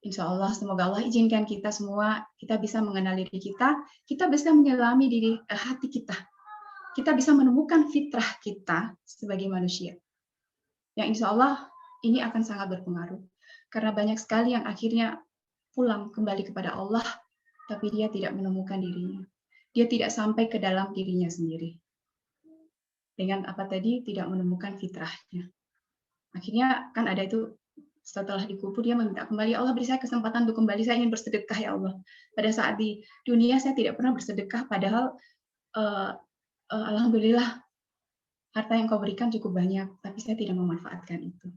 Insya Allah, semoga Allah izinkan kita semua, kita bisa mengenal diri kita bisa menyelami hati kita bisa menemukan fitrah kita sebagai manusia. Yang insya Allah ini akan sangat berpengaruh, karena banyak sekali yang akhirnya pulang kembali kepada Allah, tapi dia tidak menemukan dirinya. Dia tidak sampai ke dalam dirinya sendiri. Dengan apa tadi? Tidak menemukan fitrahnya. Akhirnya kan ada itu, setelah dikubur dia meminta kembali, Allah beri saya kesempatan untuk kembali, saya ingin bersedekah ya Allah. Pada saat di dunia saya tidak pernah bersedekah, padahal alhamdulillah harta yang kau berikan cukup banyak, tapi saya tidak memanfaatkan itu.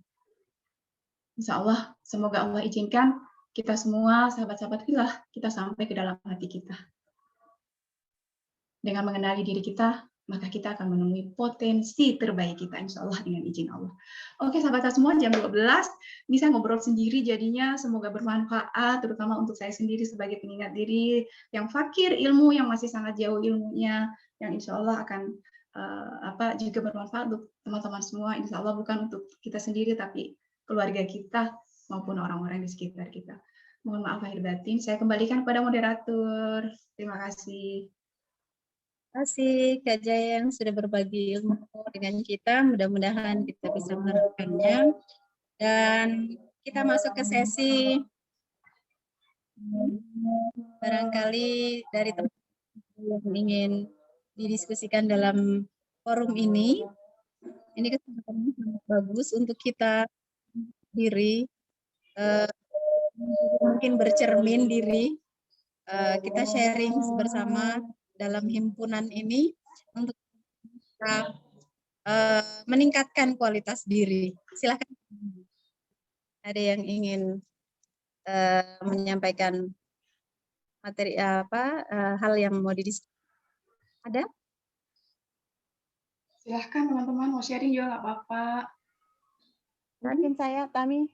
Insya Allah, semoga Allah izinkan kita semua, sahabat-sahabat filah, kita sampai ke dalam hati kita. Dengan mengenali diri kita, maka kita akan menemui potensi terbaik kita, insya Allah dengan izin Allah. Oke, sahabat semua, jam 12, bisa ngobrol sendiri jadinya, semoga bermanfaat, terutama untuk saya sendiri sebagai pengingat diri, yang fakir ilmu, yang masih sangat jauh ilmunya, yang insya Allah akan juga bermanfaat untuk teman-teman semua, insya Allah bukan untuk kita sendiri, tapi keluarga kita maupun orang-orang di sekitar kita. Mohon maaf lahir batin, saya kembalikan kepada moderator. Terima kasih. Terima kasih Kak Jaya yang sudah berbagi ilmu dengan kita. Mudah-mudahan kita bisa menerapkannya. Dan kita masuk ke sesi barangkali dari teman-teman yang ingin didiskusikan dalam forum ini. Ini kesempatan sangat bagus untuk kita diri, mungkin bercermin diri, kita sharing bersama dalam himpunan ini untuk kita meningkatkan kualitas diri. Silakan. Ada yang ingin menyampaikan materi hal yang mau didiskusikan? Ada? Silahkan teman-teman, mau sharing juga nggak apa-apa. Mungkin saya, Tami.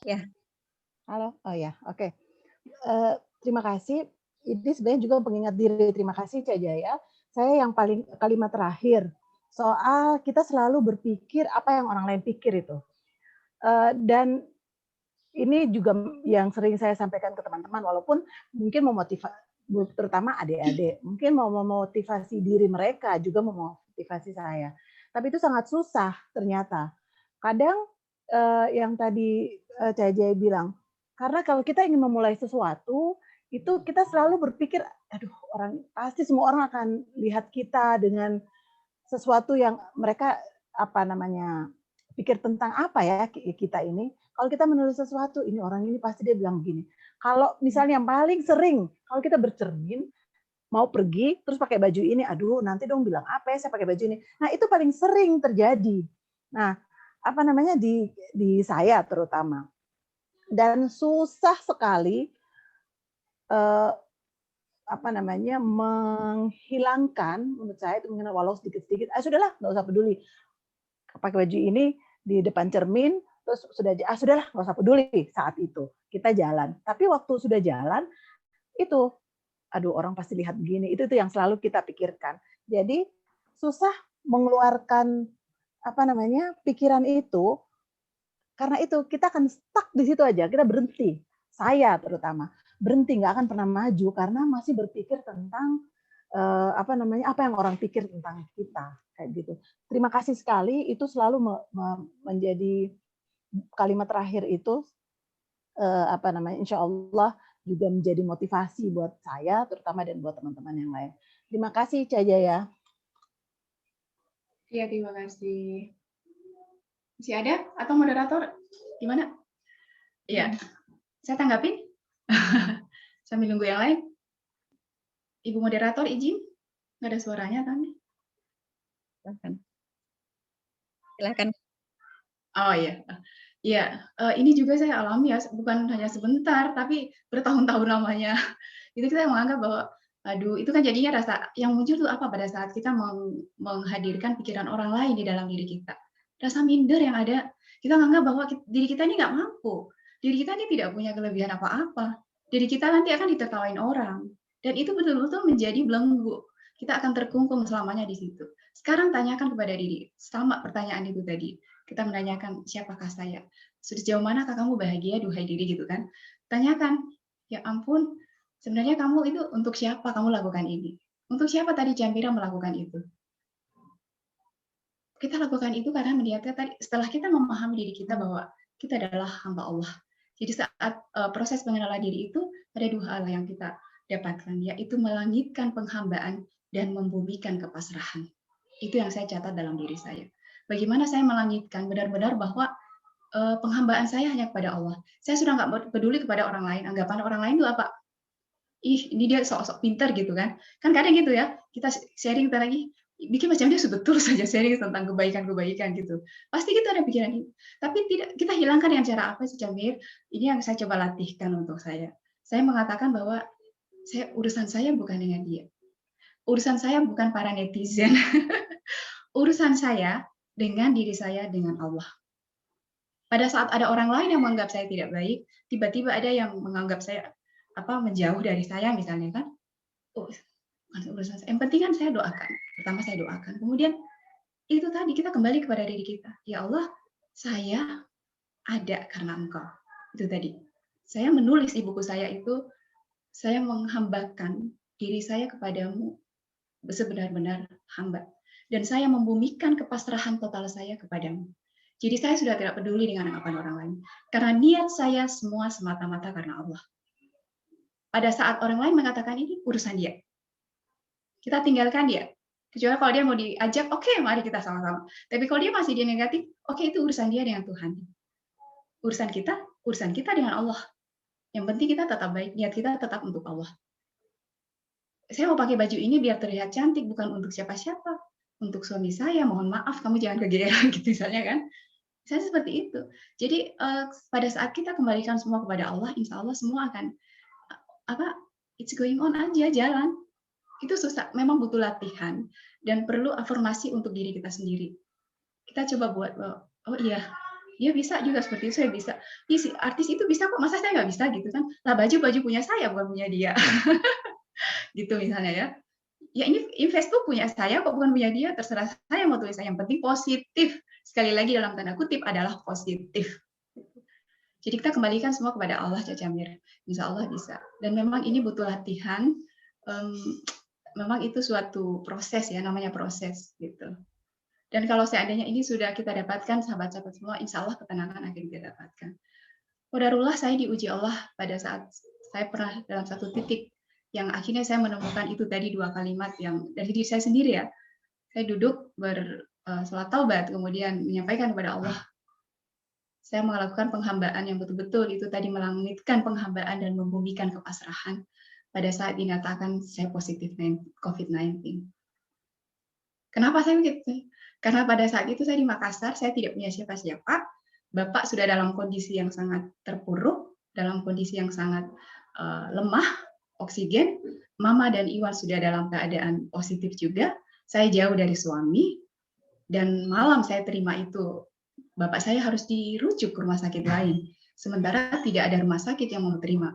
Ya. Halo, oh ya, oke. Terima kasih. Ini sebenarnya juga pengingat diri. Terima kasih Cak Jaya. Saya yang paling kalimat terakhir soal kita selalu berpikir apa yang orang lain pikir itu. Dan ini juga yang sering saya sampaikan ke teman-teman, walaupun mungkin memotivasi, terutama adik-adik, mungkin mau memotivasi diri mereka juga memotivasi saya. Tapi itu sangat susah ternyata. Kadang yang tadi Cak Jaya bilang, karena kalau kita ingin memulai sesuatu, itu kita selalu berpikir, aduh, pasti semua orang akan lihat kita dengan sesuatu yang mereka pikir tentang apa ya kita ini. Kalau kita menulis sesuatu, ini orang ini pasti dia bilang begini. Kalau misalnya yang paling sering, kalau kita bercermin, mau pergi terus pakai baju ini, aduh nanti dong bilang apa ya saya pakai baju ini. Nah itu paling sering terjadi. Nah di saya terutama. Dan susah sekali menghilangkan, menurut saya itu walau sedikit-sedikit, sudahlah nggak usah peduli pakai baju ini di depan cermin, terus sudahlah nggak usah peduli saat itu kita jalan. Tapi waktu sudah jalan itu, aduh orang pasti lihat begini, itu yang selalu kita pikirkan. Jadi susah mengeluarkan pikiran itu, karena itu kita akan stuck di situ aja, kita berhenti. Saya terutama berhenti, nggak akan pernah maju karena masih berpikir tentang apa yang orang pikir tentang kita, kayak gitu. Terima kasih sekali, itu selalu menjadi kalimat terakhir itu, insya Allah juga menjadi motivasi buat saya terutama dan buat teman-teman yang lain. Terima kasih Cak Jaya. Iya, terima kasih. Masih ada atau moderator gimana? Iya, saya tanggapin. Sambil nunggu yang lain. Ibu moderator izin, nggak ada suaranya Tami. Silakan. Oh iya, ya ini juga saya alami ya, bukan hanya sebentar, tapi bertahun-tahun lamanya. Itu kita menganggap bahwa, aduh, itu kan jadinya rasa yang muncul tuh apa pada saat kita menghadirkan pikiran orang lain di dalam diri kita. Rasa minder yang ada, kita menganggap bahwa diri kita ini nggak mampu, diri kita ini tidak punya kelebihan apa-apa, diri kita nanti akan ditertawain orang. Dan itu betul-betul menjadi belenggu. Kita akan terkungkung selamanya di situ. Sekarang tanyakan kepada diri, sama pertanyaan itu tadi. Kita menanyakan, siapakah saya? Sudah sejauh manakah kamu bahagia, duhai diri gitu kan? Tanyakan, ya ampun, sebenarnya kamu itu untuk siapa kamu lakukan ini? Untuk siapa tadi Jampira melakukan itu? Kita lakukan itu karena melihatnya tadi, setelah kita memahami diri kita bahwa kita adalah hamba Allah. Jadi saat proses pengenalan diri itu, ada dua hal yang kita dapatkan, yaitu melangitkan penghambaan dan membumikan kepasrahan. Itu yang saya catat dalam diri saya. Bagaimana saya melangitkan benar-benar bahwa penghambaan saya hanya kepada Allah. Saya sudah nggak peduli kepada orang lain. Anggapan orang lain itu apa? Ih, ini dia sok-sok pintar gitu kan. Kan kadang gitu ya, kita sharing lagi, bikin macam dia betul saja sharing tentang kebaikan-kebaikan gitu. Pasti kita ada pikiran itu. Tapi tidak, kita hilangkan dengan cara apa sih, Camir? Ini yang saya coba latihkan untuk saya. Saya mengatakan bahwa urusan saya bukan dengan dia. Urusan saya bukan para netizen. Urusan saya dengan diri saya, dengan Allah. Pada saat ada orang lain yang menganggap saya tidak baik, tiba-tiba ada yang menganggap saya menjauh dari saya misalnya kan. Oh, bukan urusan saya. Yang penting kan saya doakan. Pertama saya doakan. Kemudian itu tadi kita kembali kepada diri kita. Ya Allah, saya ada karena Engkau. Itu tadi. Saya menulis di buku saya itu, saya menghambakan diri saya kepadamu sebenar-benar hamba. Dan saya membumikan kepasrahan total saya kepadamu. Jadi saya sudah tidak peduli dengan anggapan orang lain. Karena niat saya semua semata-mata karena Allah. Pada saat orang lain mengatakan ini urusan dia. Kita tinggalkan dia. Kecuali kalau dia mau diajak, oke, mari kita sama-sama. Tapi kalau dia masih dia negatif, oke, itu urusan dia dengan Tuhan. Urusan kita dengan Allah. Yang penting kita tetap baik, niat kita tetap untuk Allah. Saya mau pakai baju ini biar terlihat cantik, bukan untuk siapa-siapa. Untuk suami saya, mohon maaf, kamu jangan kegeeran gitu misalnya kan. Saya seperti itu. Jadi pada saat kita kembalikan semua kepada Allah, insya Allah semua akan it's going on aja, jalan. Itu susah, memang butuh latihan dan perlu afirmasi untuk diri kita sendiri. Kita coba buat, oh iya, dia bisa juga seperti itu, saya bisa. Iya sih, artis itu bisa kok, masa saya nggak bisa gitu kan? Lah baju punya saya, bukan punya dia. Gitu misalnya ya. Ya ini Facebook punya saya kok, bukan punya dia, terserah saya mau tulis. Yang penting positif. Sekali lagi dalam tanda kutip adalah positif. Jadi kita kembalikan semua kepada Allah, Caca Mir. Insya Allah bisa. Dan memang ini butuh latihan. Memang itu suatu proses ya, namanya proses gitu. Dan kalau seandainya ini sudah kita dapatkan, sahabat-sahabat semua, insya Allah ketenangan akan kita dapatkan. Qadarullah saya diuji Allah pada saat saya pernah dalam satu titik yang akhirnya saya menemukan itu tadi 2 kalimat yang dari diri saya sendiri ya. Saya duduk bersolat taubat, kemudian menyampaikan kepada Allah. Saya melakukan penghambaan yang betul-betul itu tadi melangitkan penghambaan dan membumikan kepasrahan pada saat dinyatakan saya positif COVID-19. Kenapa saya begitu? Karena pada saat itu saya di Makassar, saya tidak punya siapa-siapa. Bapak sudah dalam kondisi yang sangat terpuruk, dalam kondisi yang sangat lemah, oksigen. Mama dan Iwan sudah dalam keadaan positif juga. Saya jauh dari suami, dan malam saya terima itu, bapak saya harus dirujuk ke rumah sakit lain. Sementara tidak ada rumah sakit yang mau terima.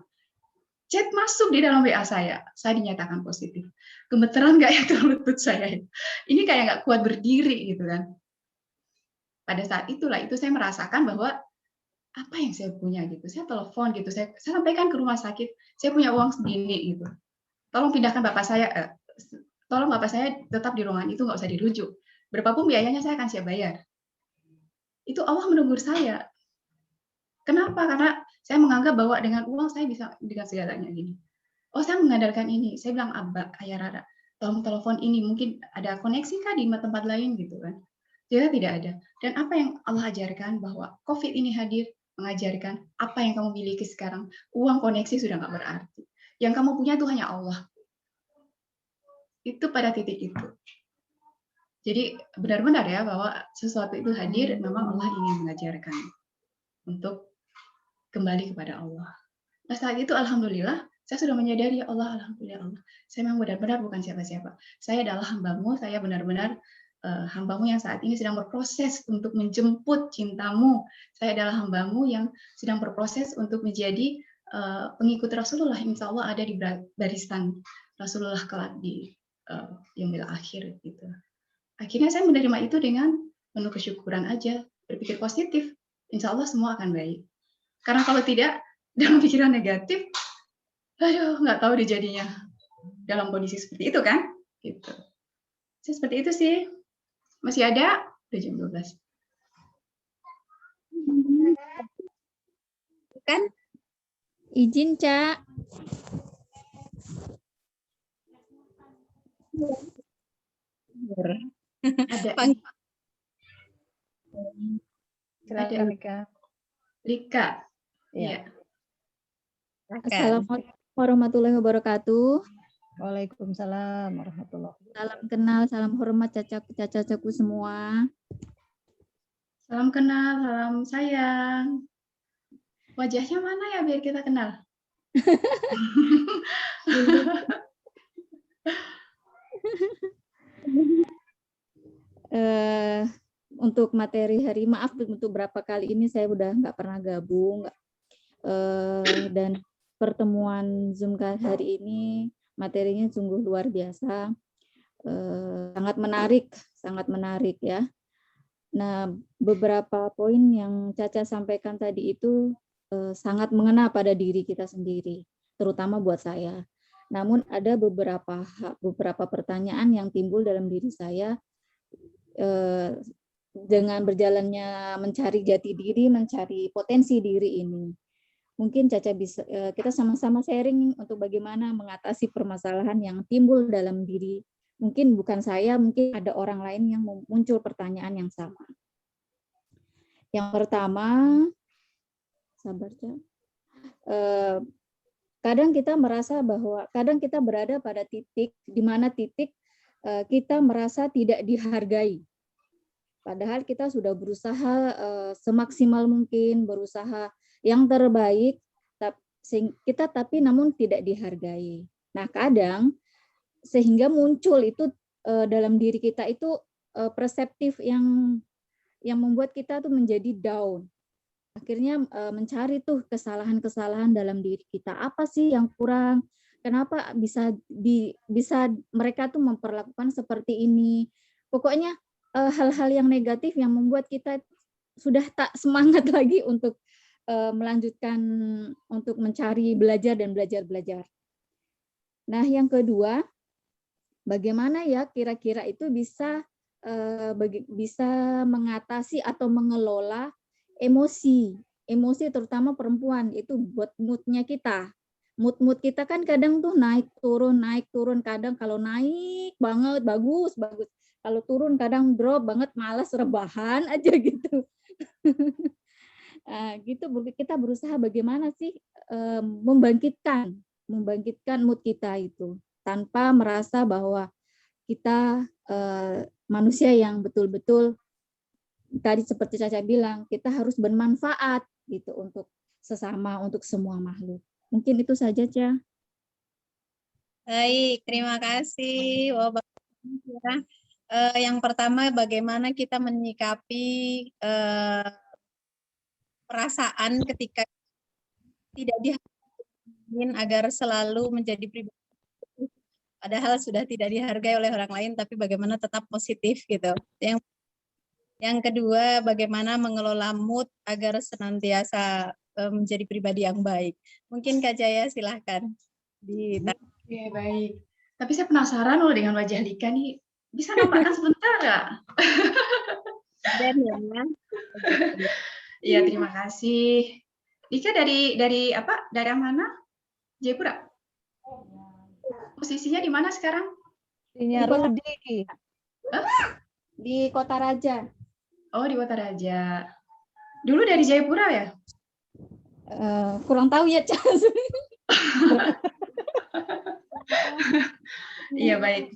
Chat masuk di dalam WA saya dinyatakan positif. Gemeteran nggak ya tuh lutut saya? Ini kayak nggak kuat berdiri gitu kan. Pada saat itulah itu saya merasakan bahwa apa yang saya punya gitu. Saya telepon gitu, saya sampaikan ke rumah sakit, saya punya uang segini gitu. Tolong pindahkan bapak saya, tolong bapak saya tetap di ruangan itu, nggak usah dirujuk. Berapapun biayanya saya akan siap bayar. Itu Allah menegur saya. Kenapa? Karena saya menganggap bahwa dengan uang saya bisa dengan segalanya gini. Oh, saya mengandalkan ini. Saya bilang, Abah, Ayah Rara, tolong telepon ini. Mungkin ada koneksi kah di tempat lain gitu kan. Ternyata tidak ada. Dan apa yang Allah ajarkan bahwa COVID ini hadir mengajarkan apa yang kamu miliki sekarang. Uang koneksi sudah nggak berarti. Yang kamu punya itu hanya Allah. Itu pada titik itu. Jadi benar-benar ya bahwa sesuatu itu hadir, memang Allah ingin mengajarkan untuk kembali kepada Allah. Nah saat itu alhamdulillah saya sudah menyadari Allah, alhamdulillah Allah. Saya memang benar-benar bukan siapa-siapa. Saya adalah hambamu, saya benar-benar hambamu yang saat ini sedang berproses untuk menjemput cintamu. Saya adalah hambamu yang sedang berproses untuk menjadi pengikut Rasulullah. Insya Allah ada di barisan Rasulullah kelak di yaumil akhir gitu. Akhirnya saya menerima itu dengan penuh kesyukuran aja, berpikir positif. Insya Allah semua akan baik. Karena kalau tidak, dalam pikiran negatif, aduh, nggak tahu deh jadinya dalam kondisi seperti itu kan? Gitu. Seperti itu sih. Masih ada? Udah jam 12. Kan? Izin, Cak. Ada. Silakan, Ika. Lika. Ya. Iya. Silakan. Assalamualaikum warahmatullahi wabarakatuh. Waalaikumsalam warahmatullahi wabarakatuh. Salam kenal, salam hormat cacaku semua. Salam kenal, salam sayang. Wajahnya mana ya biar kita kenal? Untuk materi hari, maaf untuk berapa kali ini saya udah nggak pernah gabung, dan pertemuan Zoom hari ini materinya sungguh luar biasa, sangat menarik ya. Nah, beberapa poin yang Caca sampaikan tadi itu sangat mengena pada diri kita sendiri, terutama buat saya. Namun ada beberapa pertanyaan yang timbul dalam diri saya dengan berjalannya mencari jati diri, mencari potensi diri ini. Mungkin Caca bisa kita sama-sama sharing untuk bagaimana mengatasi permasalahan yang timbul dalam diri. Mungkin bukan saya, mungkin ada orang lain yang muncul pertanyaan yang sama. Yang pertama, sabar Ca. Kadang kita merasa bahwa kadang kita berada pada titik di mana kita merasa tidak dihargai. Padahal kita sudah berusaha semaksimal mungkin, berusaha yang terbaik, tapi namun tidak dihargai. Nah, kadang sehingga muncul itu dalam diri kita itu perseptif yang membuat kita tuh menjadi down. Akhirnya mencari tuh kesalahan-kesalahan dalam diri kita. Apa sih yang kurang? Kenapa bisa mereka tuh memperlakukan seperti ini? Pokoknya hal-hal yang negatif yang membuat kita sudah tak semangat lagi untuk melanjutkan untuk mencari belajar. Nah, yang kedua, bagaimana ya kira-kira itu bisa mengatasi atau mengelola emosi terutama perempuan, itu buat moodnya kita. Mood kita kan kadang tuh naik turun, kadang kalau naik banget bagus. Kalau turun kadang drop banget, malas rebahan aja gitu. Gitu kita berusaha bagaimana sih membangkitkan mood kita itu tanpa merasa bahwa kita manusia yang betul-betul tadi seperti Caca bilang, kita harus bermanfaat gitu untuk sesama, untuk semua makhluk. Mungkin itu saja, Ca. Baik, terima kasih. Yang pertama, bagaimana kita menyikapi perasaan ketika tidak dihargai agar selalu menjadi pribadi. Padahal sudah tidak dihargai oleh orang lain, tapi bagaimana tetap positif gitu. Yang kedua, bagaimana mengelola mood agar senantiasa menjadi pribadi yang baik. Mungkin Kak Jaya silahkan. Oke, baik. Tapi saya penasaran loh dengan wajah Lika nih. Bisa nampakkan sebentar nggak? Dan ya. Iya, terima kasih. Lika dari apa? Dari mana? Jayapura. Posisinya di mana sekarang? Istrinya Rudi. Di Kota Raja. Oh, di Kota Raja. Dulu dari Jayapura ya? Kurang tahu ya, Ca. Iya, baik.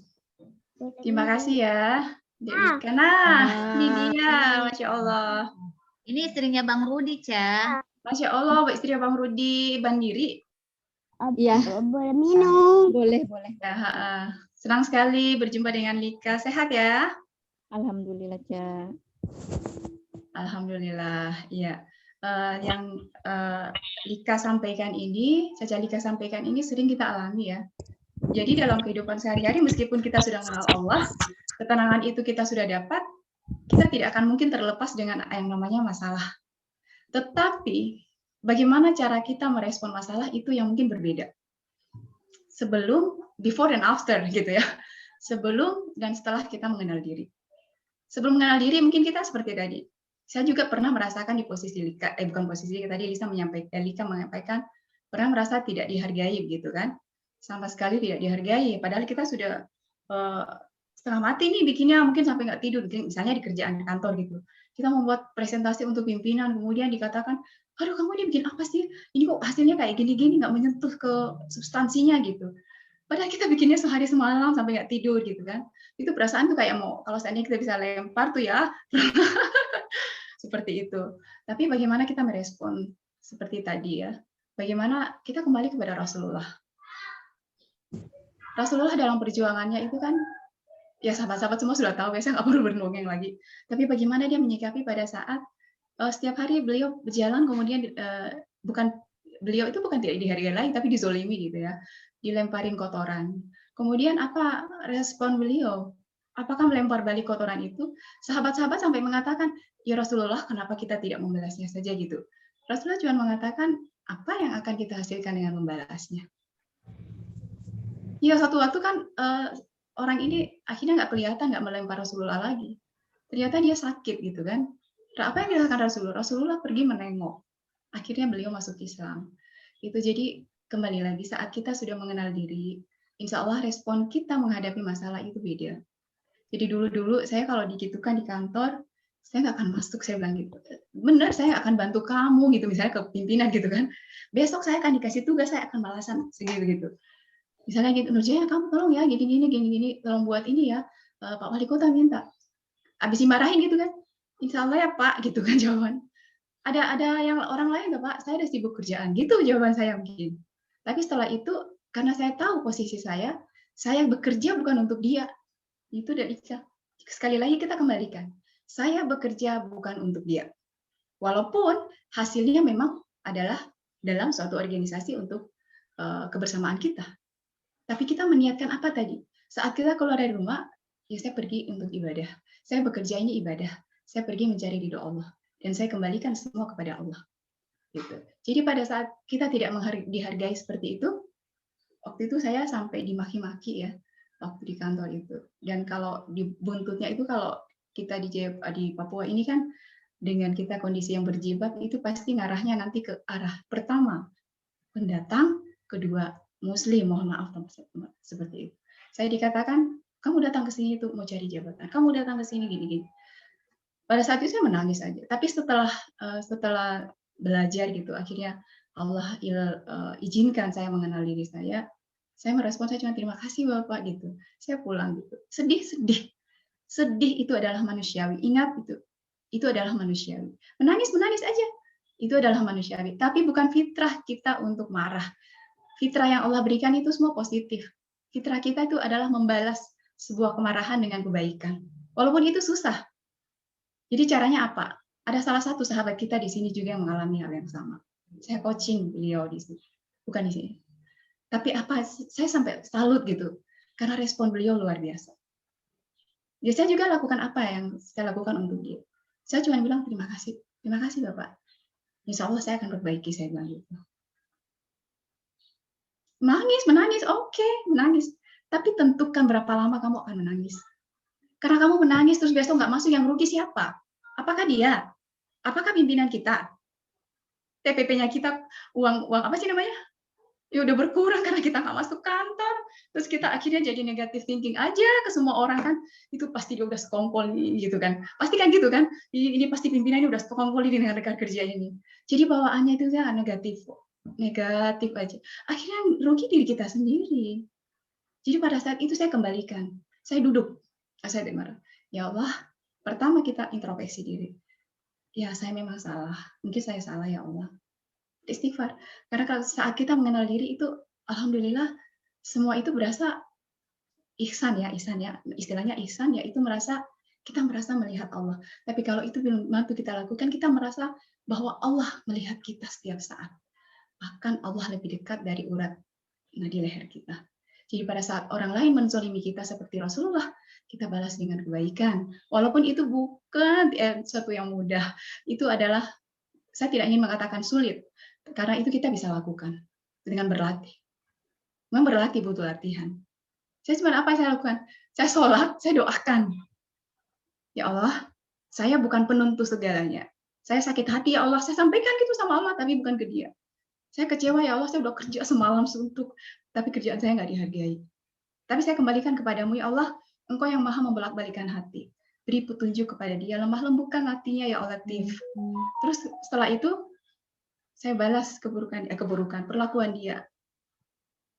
Terima kasih ya, Dek Lika. Nah, ini dia, Masya Allah. Ini istrinya Bang Rudi, Ca. Masya Allah, istrinya Bang Rudi Bandiri. Iya. Boleh minum. Boleh. Ya, senang sekali berjumpa dengan Lika. Sehat ya? Alhamdulillah, Ca. Alhamdulillah, iya. Yang Lika sampaikan ini, Caca Lika sampaikan ini sering kita alami ya. Jadi dalam kehidupan sehari-hari, meskipun kita sudah mengenal Allah, ketenangan itu kita sudah dapat, kita tidak akan mungkin terlepas dengan yang namanya masalah. Tetapi, bagaimana cara kita merespon masalah itu yang mungkin berbeda. Sebelum, before and after gitu ya. Sebelum dan setelah kita mengenal diri. Sebelum mengenal diri, mungkin kita seperti tadi. Saya juga pernah merasakan di posisi Lika, bukan posisi tadi Lika menyampaikan, pernah merasa tidak dihargai gitu kan. Sama sekali tidak dihargai, padahal kita sudah setengah mati nih bikinnya, mungkin sampai nggak tidur, misalnya di kerjaan kantor gitu. Kita membuat presentasi untuk pimpinan, kemudian dikatakan, aduh kamu ini bikin apa sih? Ini kok hasilnya kayak gini-gini, nggak menyentuh ke substansinya gitu. Padahal kita bikinnya sehari semalam sampai nggak tidur gitu kan. Itu perasaan tuh kayak mau, kalau seandainya kita bisa lempar tuh ya, seperti itu. Tapi bagaimana kita merespon seperti tadi ya? Bagaimana kita kembali kepada Rasulullah. Rasulullah dalam perjuangannya itu kan, ya sahabat-sahabat semua sudah tahu, biasanya nggak perlu berdongeng lagi. Tapi bagaimana dia menyikapi pada saat setiap hari beliau berjalan, kemudian beliau itu bukan tidak dihargai lagi, tapi dizolimi gitu ya, dilemparin kotoran. Kemudian apa respon beliau? Apakah melempar balik kotoran itu? Sahabat-sahabat sampai mengatakan, ya Rasulullah, kenapa kita tidak membalasnya saja gitu? Rasulullah cuma mengatakan, apa yang akan kita hasilkan dengan membalasnya? Ya suatu waktu kan orang ini akhirnya nggak kelihatan, nggak melempar Rasulullah lagi. Ternyata dia sakit gitu kan. Apa yang dilakukan Rasulullah? Rasulullah pergi menengok. Akhirnya beliau masuk Islam. Itu jadi kembali lagi saat kita sudah mengenal diri, insya Allah respon kita menghadapi masalah itu beda. Jadi dulu saya kalau digitukan di kantor, saya nggak akan masuk, saya bilang gitu. Benar, saya akan bantu kamu gitu, misalnya ke pimpinan gitu kan. Besok saya akan dikasih tugas, saya akan balasan segitu gitu. Misalnya gitu, Nurjaya kamu tolong ya gini, tolong buat ini ya, Pak Wali Kota minta. Habis dimarahin gitu kan, insya Allah ya Pak, gitu kan jawaban. Ada yang orang lain nggak Pak? Saya udah sibuk kerjaan, gitu jawaban saya mungkin. Tapi setelah itu, karena saya tahu posisi saya bekerja bukan untuk dia. Itu udah bisa. Sekali lagi kita kembalikan. Saya bekerja bukan untuk dia. Walaupun hasilnya memang adalah dalam suatu organisasi untuk kebersamaan kita. Tapi kita meniatkan apa tadi? Saat kita keluar dari rumah, ya saya pergi untuk ibadah. Saya bekerja ini ibadah. Saya pergi mencari ridho Allah. Dan saya kembalikan semua kepada Allah. Gitu. Jadi pada saat kita tidak dihargai seperti itu, waktu itu saya sampai dimaki-maki ya, waktu di kantor itu. Dan kalau di buntutnya itu, kalau kita di Papua ini kan, dengan kita kondisi yang berjilbab, itu pasti ngarahnya nanti ke arah pertama, pendatang, kedua, Muslim, mohon maaf seperti itu. Saya dikatakan, kamu datang ke sini tuh mau cari jabatan, kamu datang ke sini gini-gini. Pada saat itu saya menangis aja. Tapi setelah belajar gitu, akhirnya Allah izinkan saya mengenal diri saya merespon, saya cuma terima kasih Bapak gitu. Saya pulang gitu. Sedih itu adalah manusiawi. Ingat itu adalah manusiawi. Menangis aja. Itu adalah manusiawi. Tapi bukan fitrah kita untuk marah. Fitrah yang Allah berikan itu semua positif. Fitrah kita itu adalah membalas sebuah kemarahan dengan kebaikan. Walaupun itu susah. Jadi caranya apa? Ada salah satu sahabat kita di sini juga yang mengalami hal yang sama. Saya coaching beliau di sini. Bukan di sini. Tapi apa? Saya sampai salut gitu. Karena respon beliau luar biasa. Ya, saya juga lakukan apa yang saya lakukan untuk dia. Saya cuma bilang terima kasih Bapak. Insya Allah saya akan perbaiki, saya bilang gitu. Menangis, oke, menangis. Tapi tentukan berapa lama kamu akan menangis. Karena kamu menangis terus besok nggak masuk, yang rugi siapa? Apakah dia? Apakah pimpinan kita? TPP-nya kita, uang apa sih namanya? Ya udah berkurang karena kita nggak masuk kantor. Terus kita akhirnya jadi negative thinking aja ke semua orang kan. Itu pasti dia udah sekongkol gitu kan. Pasti kan gitu kan. Ini pasti pimpinannya udah sekongkol dengan rekan kerjanya ini. Jadi bawaannya itu ya negatif aja. Akhirnya rugi diri kita sendiri. Jadi pada saat itu saya kembalikan. Saya duduk. Saya marah. Ya Allah, pertama kita introspeksi diri. Ya saya memang salah. Mungkin saya salah ya Allah. Istighfar. Karena kalau saat kita mengenal diri itu, alhamdulillah semua itu berasa ihsan ya. Istilahnya ihsan ya, itu kita merasa melihat Allah. Tapi kalau itu belum mampu kita lakukan, kita merasa bahwa Allah melihat kita setiap saat. Bahkan Allah lebih dekat dari urat nadi leher kita. Jadi pada saat orang lain menzalimi kita seperti Rasulullah, kita balas dengan kebaikan. Walaupun itu bukan sesuatu yang mudah. Itu adalah, saya tidak ingin mengatakan sulit. Karena itu kita bisa lakukan dengan berlatih. Memang berlatih butuh latihan. Saya cuma apa yang saya lakukan? Saya sholat, saya doakan. Ya Allah, saya bukan penuntut segalanya. Saya sakit hati ya Allah, saya sampaikan gitu sama Allah, tapi bukan ke dia. Saya kecewa ya Allah, saya udah kerja semalam suntuk, tapi kerjaan saya nggak dihargai. Tapi saya kembalikan kepadamu ya Allah, Engkau yang maha membolak-balikan hati. Beri petunjuk kepada dia, lemah lembutkan hatinya ya Allah. Terus setelah itu, Saya balas keburukan perlakuan dia.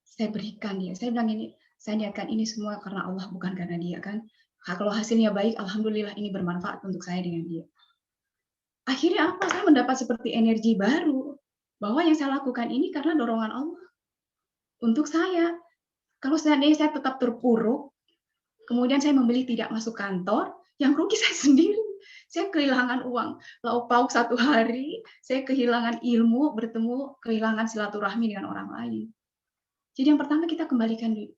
Saya berikan dia. Saya bilang ini, saya niatkan ini semua karena Allah, bukan karena dia kan. Kalau hasilnya baik, alhamdulillah ini bermanfaat untuk saya dengan dia. Akhirnya apa? Saya mendapat seperti energi baru bahwa yang saya lakukan ini karena dorongan Allah untuk saya. Kalau seandainya saya tetap terpuruk, kemudian saya memilih tidak masuk kantor, yang rugi saya sendiri. Saya kehilangan uang lauk pauk 1 hari, saya kehilangan ilmu, bertemu, kehilangan silaturahmi dengan orang lain. Jadi yang pertama kita kembalikan diri.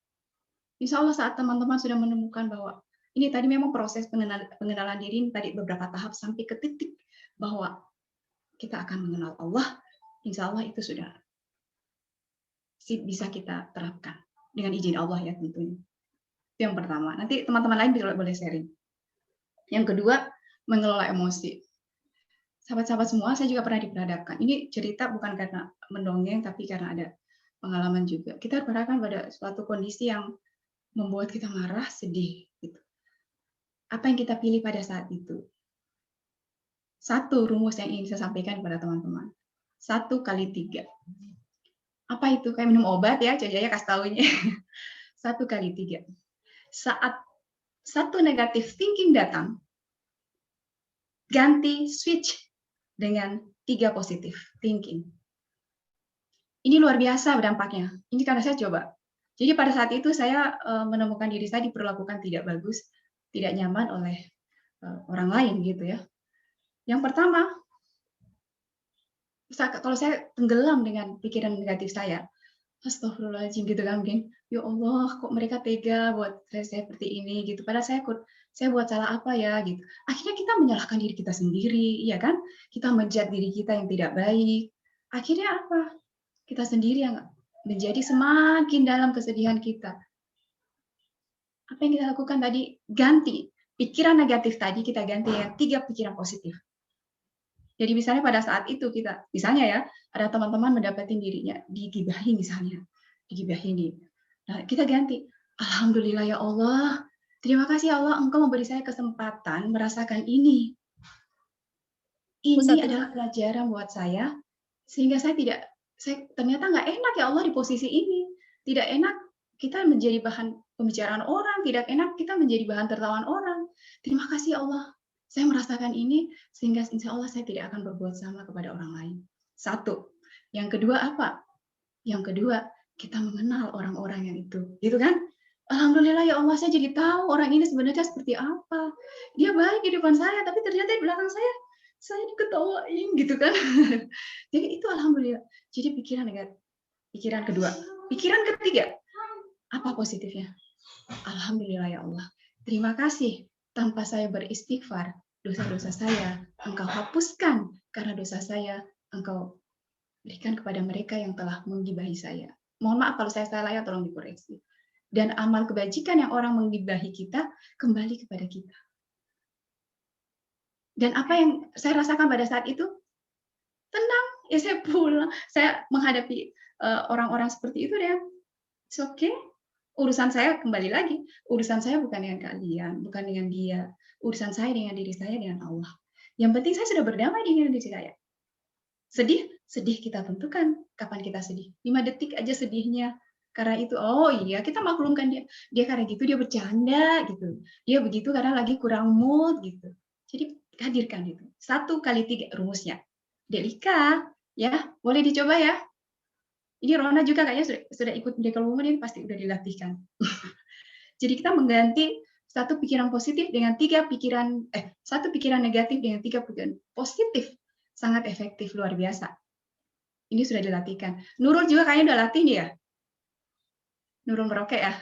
Insya Allah saat teman-teman sudah menemukan bahwa ini tadi memang proses pengenalan diri tadi beberapa tahap sampai ke titik bahwa kita akan mengenal Allah, insya Allah itu sudah bisa kita terapkan dengan izin Allah ya tentunya. Itu yang pertama. Nanti teman-teman lain boleh sharing. Yang kedua, mengelola emosi. Sahabat-sahabat semua, saya juga pernah diperhadapkan. Ini cerita bukan karena mendongeng, tapi karena ada pengalaman juga. Kita berhadapkan pada suatu kondisi yang membuat kita marah, sedih. Gitu. Apa yang kita pilih pada saat itu? Satu rumus yang ingin saya sampaikan kepada teman-teman. 1 kali 3. Apa itu? Kayak minum obat ya, Jaya kasih taunya. 1 kali 3. Saat satu negatif thinking datang, ganti switch dengan 3 positif thinking. Ini luar biasa dampaknya. Ini karena saya coba. Jadi pada saat itu saya menemukan diri saya diperlakukan tidak bagus, tidak nyaman oleh orang lain gitu ya. Yang pertama, kalau saya tenggelam dengan pikiran negatif saya, astagfirullahaladzim gitu kan mungkin, ya Allah kok mereka tega buat saya seperti ini gitu. Padahal saya buat salah apa ya gitu. Akhirnya kita menyalahkan diri kita sendiri, ya kan? Kita menjudge diri kita yang tidak baik. Akhirnya apa? Kita sendiri yang menjadi semakin dalam kesedihan kita. Apa yang kita lakukan tadi? Ganti pikiran negatif tadi, kita ganti yang 3 pikiran positif. Jadi misalnya pada saat itu kita, misalnya ya, ada teman-teman mendapatkan dirinya digibahi misalnya, digibahi. Nah, kita ganti, alhamdulillah ya Allah, terima kasih ya Allah, Engkau memberi saya kesempatan merasakan ini. Ini adalah pelajaran buat saya, sehingga saya ternyata nggak enak ya Allah di posisi ini. Tidak enak kita menjadi bahan pembicaraan orang, tidak enak kita menjadi bahan tertawaan orang. Terima kasih ya Allah, saya merasakan ini, sehingga insya Allah saya tidak akan berbuat sama kepada orang lain. 1. Yang kedua apa? Yang kedua, kita mengenal orang-orang yang itu. Gitu kan? Alhamdulillah ya Allah, saya jadi tahu orang ini sebenarnya seperti apa. Dia baik di depan saya, tapi ternyata di belakang saya diketawain gitu kan. Jadi itu alhamdulillah. Jadi pikiran negatif. Pikiran kedua. Pikiran ketiga, apa positifnya? Alhamdulillah ya Allah. Terima kasih. Tanpa saya beristighfar, dosa-dosa saya Engkau hapuskan, karena dosa saya Engkau berikan kepada mereka yang telah menggibahi saya. Mohon maaf kalau saya salah ya, tolong dikoreksi. Dan amal kebajikan yang orang menggibahi kita kembali kepada kita. Dan apa yang saya rasakan pada saat itu? Tenang, ya saya pulang. Saya menghadapi orang-orang seperti itu ya. It's okay. Urusan saya kembali lagi. Urusan saya bukan dengan kalian, bukan dengan dia. Urusan saya dengan diri saya, dengan Allah. Yang penting saya sudah berdamai dengan diri saya. Sedih kita tentukan kapan kita sedih. 5 detik aja sedihnya. Karena itu, oh iya kita maklumkan dia. Dia karena gitu, dia bercanda gitu. Dia begitu karena lagi kurang mood gitu. Jadi hadirkan itu. 1 kali 3 rumusnya. Delika, ya boleh dicoba ya. Ini Rona juga kayaknya sudah ikut Miracle Woman, ini pasti udah dilatihkan. Jadi kita mengganti 1 pikiran positif dengan 3 pikiran, 1 pikiran negatif dengan 3 pikiran positif. Sangat efektif, luar biasa. Ini sudah dilatihkan. Nurul juga kayaknya udah latih nih ya. Nurul Merauke ya.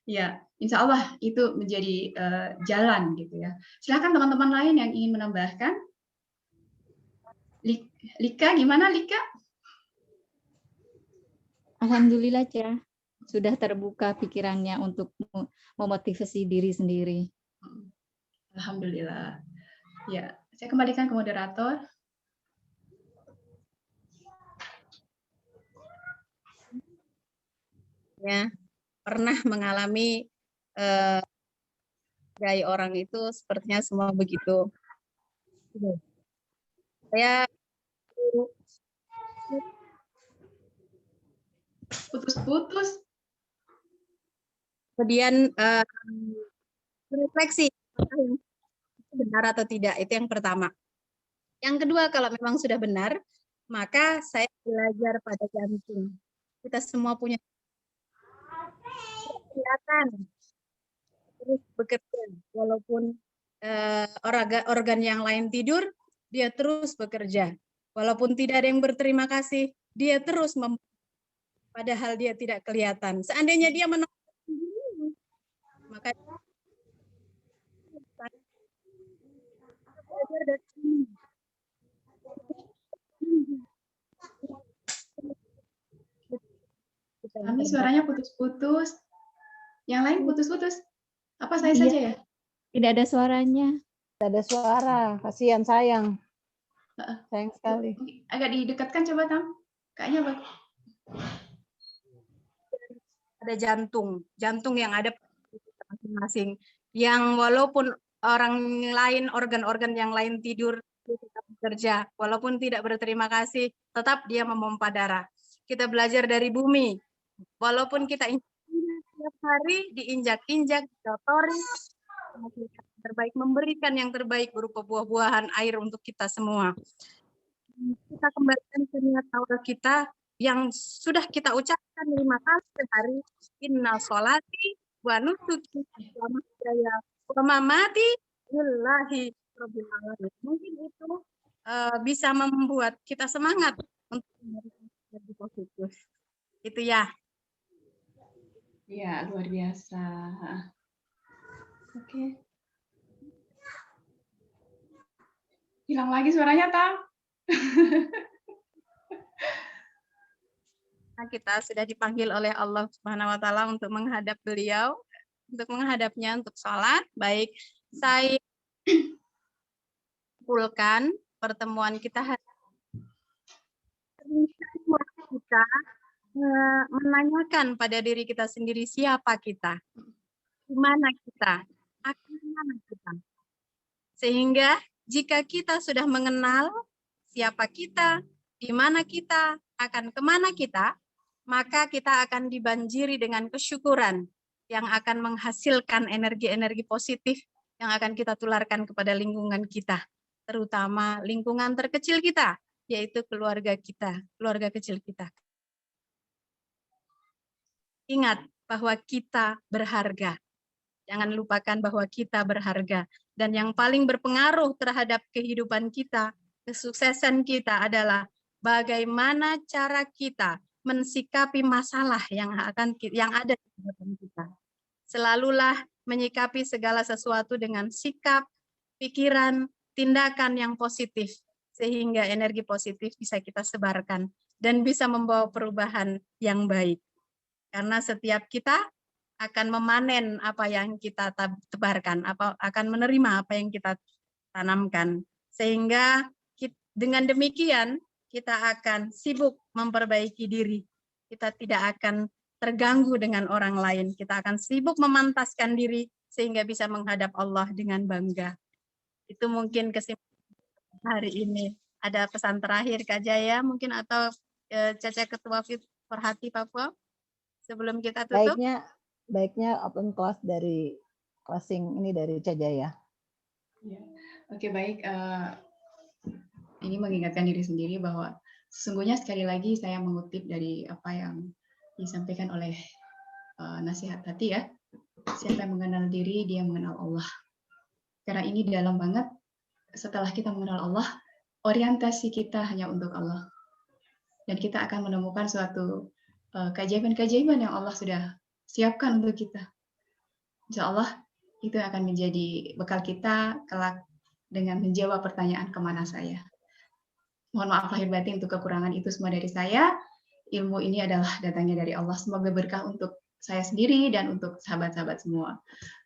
Ya, insya Allah itu menjadi jalan gitu ya. Silakan teman-teman lain yang ingin menambahkan. Lika, gimana Lika? Alhamdulillah, Ca. Sudah terbuka pikirannya untuk memotivasi diri sendiri. Alhamdulillah. Ya, saya kembalikan ke moderator. Ya, pernah mengalami gaya orang itu sepertinya semua begitu. Saya Putus-putus. Kemudian refleksi apakah yang benar atau tidak, itu yang pertama. Yang kedua, kalau memang sudah benar, maka saya belajar pada jantung. Kita semua punya kelihatan terus bekerja, walaupun organ yang lain tidur, dia terus bekerja. Walaupun tidak ada yang berterima kasih, dia terus padahal dia tidak kelihatan. Seandainya dia menolak, maka belajar dari sini. Kami suaranya putus-putus. Yang lain putus-putus. Apa saya Iya. saja ya? Tidak ada suaranya. Tidak ada suara, kasihan sayang. Sayang sekali. Agak didekatkan coba, Tam. Kayaknya bagus. Ada jantung yang ada masing-masing. Yang walaupun orang lain, organ-organ yang lain tidur, dia tetap bekerja. Walaupun tidak berterima kasih, tetap dia memompa darah. Kita belajar dari bumi. Walaupun kita setiap hari diinjak-injak, dikotori, terbaik, memberikan yang terbaik berupa buah-buahan, air untuk kita semua. Kita kembalikan ke niat awal kita yang sudah kita ucapkan 5 kali sehari. Inna sholati wa nusuki wa mahyaya wa mamati lillahi rabbil alamin. Mungkin itu bisa membuat kita semangat untuk menjadi positif. Itu ya. Ya, luar biasa. Oke. Hilang lagi suaranya, Tam. Kita sudah dipanggil oleh Allah Subhanahu wa taala untuk menghadap beliau, untuk menghadapnya untuk sholat. Baik, saya simpulkan pertemuan kita hari ini. Kita menanyakan pada diri kita sendiri, siapa kita, di mana kita, akan kemana kita. Sehingga jika kita sudah mengenal siapa kita, di mana kita, akan kemana kita, maka kita akan dibanjiri dengan kesyukuran yang akan menghasilkan energi-energi positif yang akan kita tularkan kepada lingkungan kita, terutama lingkungan terkecil kita, yaitu keluarga kita, keluarga kecil kita. Ingat bahwa kita berharga. Jangan lupakan bahwa kita berharga. Dan yang paling berpengaruh terhadap kehidupan kita, kesuksesan kita adalah bagaimana cara kita mensikapi masalah yang ada di depan kita. Selalulah menyikapi segala sesuatu dengan sikap, pikiran, tindakan yang positif, sehingga energi positif bisa kita sebarkan dan bisa membawa perubahan yang baik. Karena setiap kita akan memanen apa yang kita tebarkan, akan menerima apa yang kita tanamkan. Sehingga dengan demikian kita akan sibuk memperbaiki diri. Kita tidak akan terganggu dengan orang lain. Kita akan sibuk memantaskan diri sehingga bisa menghadap Allah dengan bangga. Itu mungkin kesimpulan hari ini. Ada pesan terakhir Kak Jaya mungkin atau Caca Ketua Perhati Papua sebelum kita tutup? Baiknya open class dari closing ini dari Cajaya. Ya. Oke, baik. Ini mengingatkan diri sendiri bahwa sesungguhnya sekali lagi saya mengutip dari apa yang disampaikan oleh nasihat hati ya. Siapa yang mengenal diri, dia mengenal Allah. Karena ini dalam banget. Setelah kita mengenal Allah, orientasi kita hanya untuk Allah. Dan kita akan menemukan suatu keajaiban-keajaiban yang Allah sudah siapkan untuk kita. Insya Allah itu akan menjadi bekal kita kelak dengan menjawab pertanyaan kemana saya. Mohon maaf lahir batin untuk kekurangan itu semua dari saya. Ilmu ini adalah datangnya dari Allah. Semoga berkah untuk saya sendiri dan untuk sahabat-sahabat semua.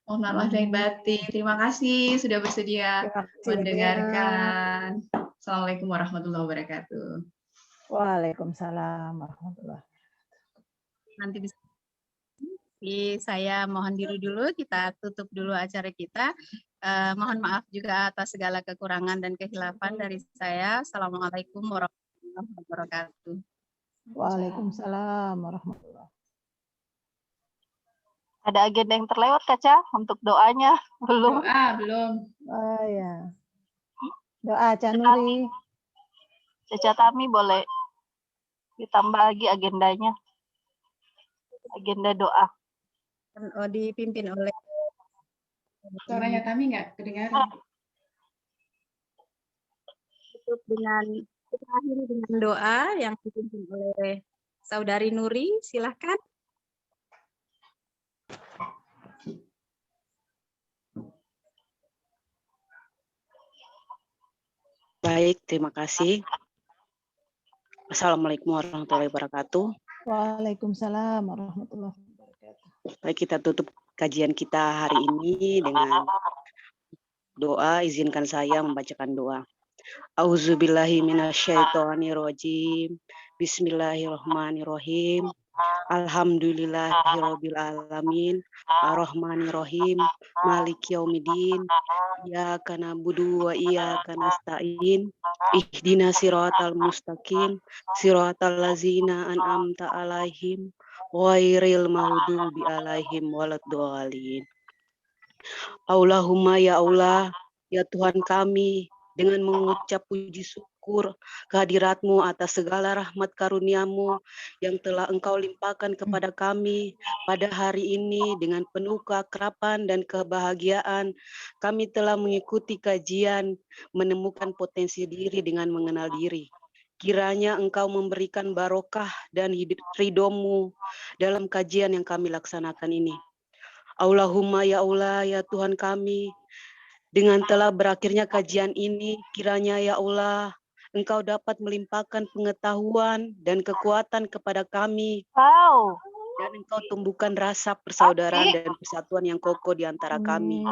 Mohon maaf lahir batin. Terima kasih sudah bersedia mendengarkan. Assalamualaikum warahmatullahi wabarakatuh. Waalaikumsalam warahmatullahi wabarakatuh. Nanti bisa. Saya mohon diri dulu, kita tutup dulu acara kita. Mohon maaf juga atas segala kekurangan dan kehilafan dari saya. Assalamualaikum warahmatullahi wabarakatuh. Waalaikumsalam warahmatullahi. Ada agenda yang terlewat, Kaca, untuk doanya? Belum? Belum. Oh ya. Doa Canuri. Caca Tami boleh ditambah lagi agendanya. Agenda doa. Dipimpin oleh Suaranya Tami nggak kedengaran. tutup dengan kita akhiri dengan doa yang dipimpin oleh Saudari Nuri. Silahkan. Baik, terima kasih. Assalamualaikum warahmatullahi wabarakatuh. Waalaikumsalam warahmatullahi wabarakatuh. Baik, kita tutup kajian kita hari ini dengan doa. Izinkan saya membacakan doa. Auzubillahi minasyaitonirrajim. Bismillahirrahmanirrahim. Alhamdulillahirabbil alamin. Arrahmanirrahim. Maliki yaumiddin. Iyyaka na'budu wa iyyaka nasta'in. Ihdinas siratal mustaqim. Siratal ladzina an'amta 'alaihim ghairil maghdubi 'alaihim waladdallin. Allahumma ya Allah, ya Tuhan kami, dengan mengucap puji syukur kehadirat-Mu atas segala rahmat karunia-Mu yang telah Engkau limpahkan kepada kami pada hari ini dengan penuh keakraban dan kebahagiaan. Kami telah mengikuti kajian, menemukan potensi diri dengan mengenal diri. Kiranya Engkau memberikan barokah dan ridho-Mu dalam kajian yang kami laksanakan ini. Allahumma ya Allah, ya Tuhan kami, dengan telah berakhirnya kajian ini, kiranya ya Allah, Engkau dapat melimpahkan pengetahuan dan kekuatan kepada kami. Wow. Dan Engkau tumbuhkan rasa persaudaraan dan persatuan yang kokoh di antara kami,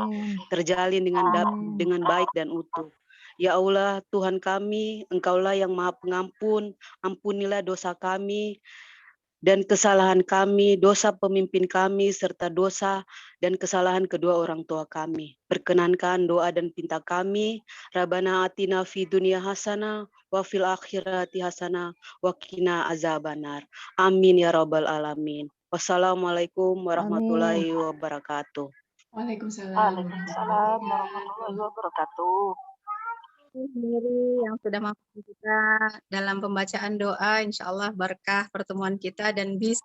terjalin dengan baik dan utuh. Ya Allah, Tuhan kami, Engkaulah yang Maha Pengampun, ampunilah dosa kami dan kesalahan kami, dosa pemimpin kami, serta dosa dan kesalahan kedua orang tua kami. Perkenankan doa dan pinta kami, Rabbana atina fid dunya hasanah, wa fil akhirati hasanah, wa qina azabannar. Amin ya rabbal alamin. Wassalamualaikum warahmatullahi wabarakatuh. Waalaikumsalam. Waalaikumsalam warahmatullahi wabarakatuh. Sendiri yang sudah mampu kita dalam pembacaan doa, insya Allah berkah pertemuan kita dan bisa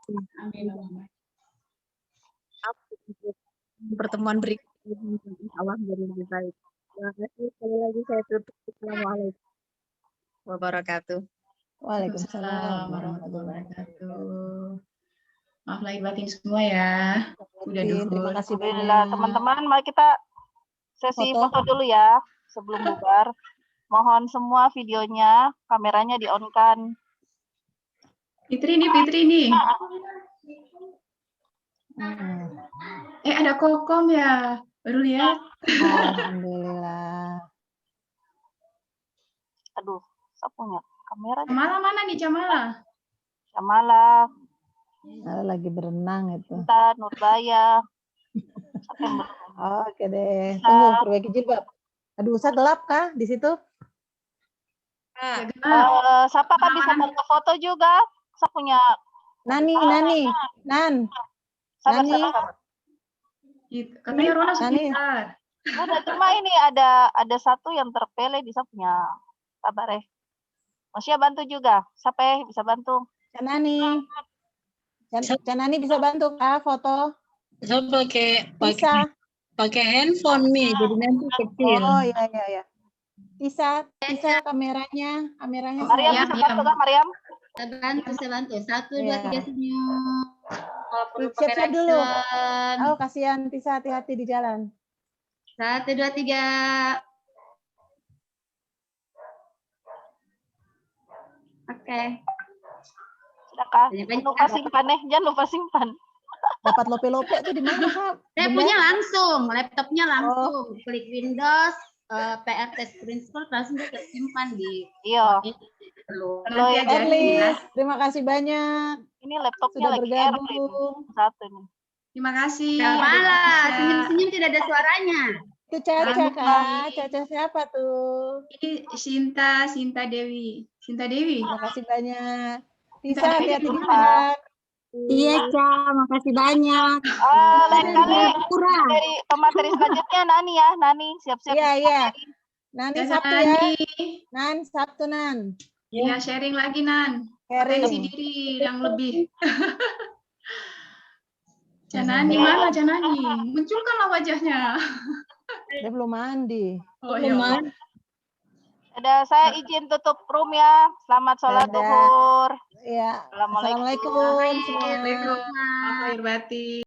pertemuan berikutnya insya Allah menjadi lebih baik. Terima kasih sekali lagi, saya tutup. Assalamualaikum wabarakatuh. Waalaikumsalam warahmatullahi wabarakatuh. Maaf lahir batin semua ya. Udah Terima kasih Alhamdulillah, banyak. teman-teman, mari kita sesi foto dulu ya sebelum bubar. Mohon semua videonya, kameranya di-on-kan. Fitri nih. Ada Kokom ya, baru lihat. Alhamdulillah. Aduh, saya punya kamera. Jamala mana nih Jamala? Jamala. Lagi berenang itu. Kita Nurbaya. Oke deh, tunggu perbaiki jilbab. Aduh, saya gelap kah di situ? Siapa kan bisa bantu foto juga? Saya punya Nani. Katanya Rona sebentar. Udah, cuma ini ada satu yang terpilih bisa punya kabar ya. Masih bantu juga. Siapa bisa bantu? Canani bisa bantu kah foto? Saya pakai handphone nih, jadi nanti kecil. Oh iya. Tisa kameranya Mariam saya. bisa bantu kan Mariam? Saya bantu. 1, 2, 3 senyum. Kalau perlu pakai Siap-siap dulu. reaction. Oh, kasihan Tisa, hati-hati di jalan. 1, 2, 3. Oke. Silakan. Jangan lupa simpan. Dapat lope-lope itu di mana, Kak? Saya punya langsung, laptopnya langsung. Klik Windows, PRT screen scroll langsung tersimpan di. Iya. Erlis, terima kasih banyak. Ini laptopnya sudah lagi bergabung. Satu nih. Terima kasih. Malah, senyum-senyum tidak ada suaranya. Itu Caca, Kak. Caca siapa tuh? Ini Sinta Dewi. Terima kasih banyak. Tisa, hati-hati di jalan. Iya, Ca, makasih banyak. Lain kali Kurang. dari pemateri selanjutnya Nani ya, Nani siap-siap. Iya, iya. Nani Ya, Sabtu ya. Nani. Nan, Sabtu Nan. Ya, sharing lagi, Nan. Sharing. Potensi diri yang lebih. Canani, mana Canani? Munculkanlah wajahnya. Dia belum mandi. Oh, ya. Udah, saya izin tutup room ya. Selamat sholat Dadah. duhur. Ya. Assalamualaikum. Assalamualaikum semua. Waalaikumsalam. Maaf lahir batin.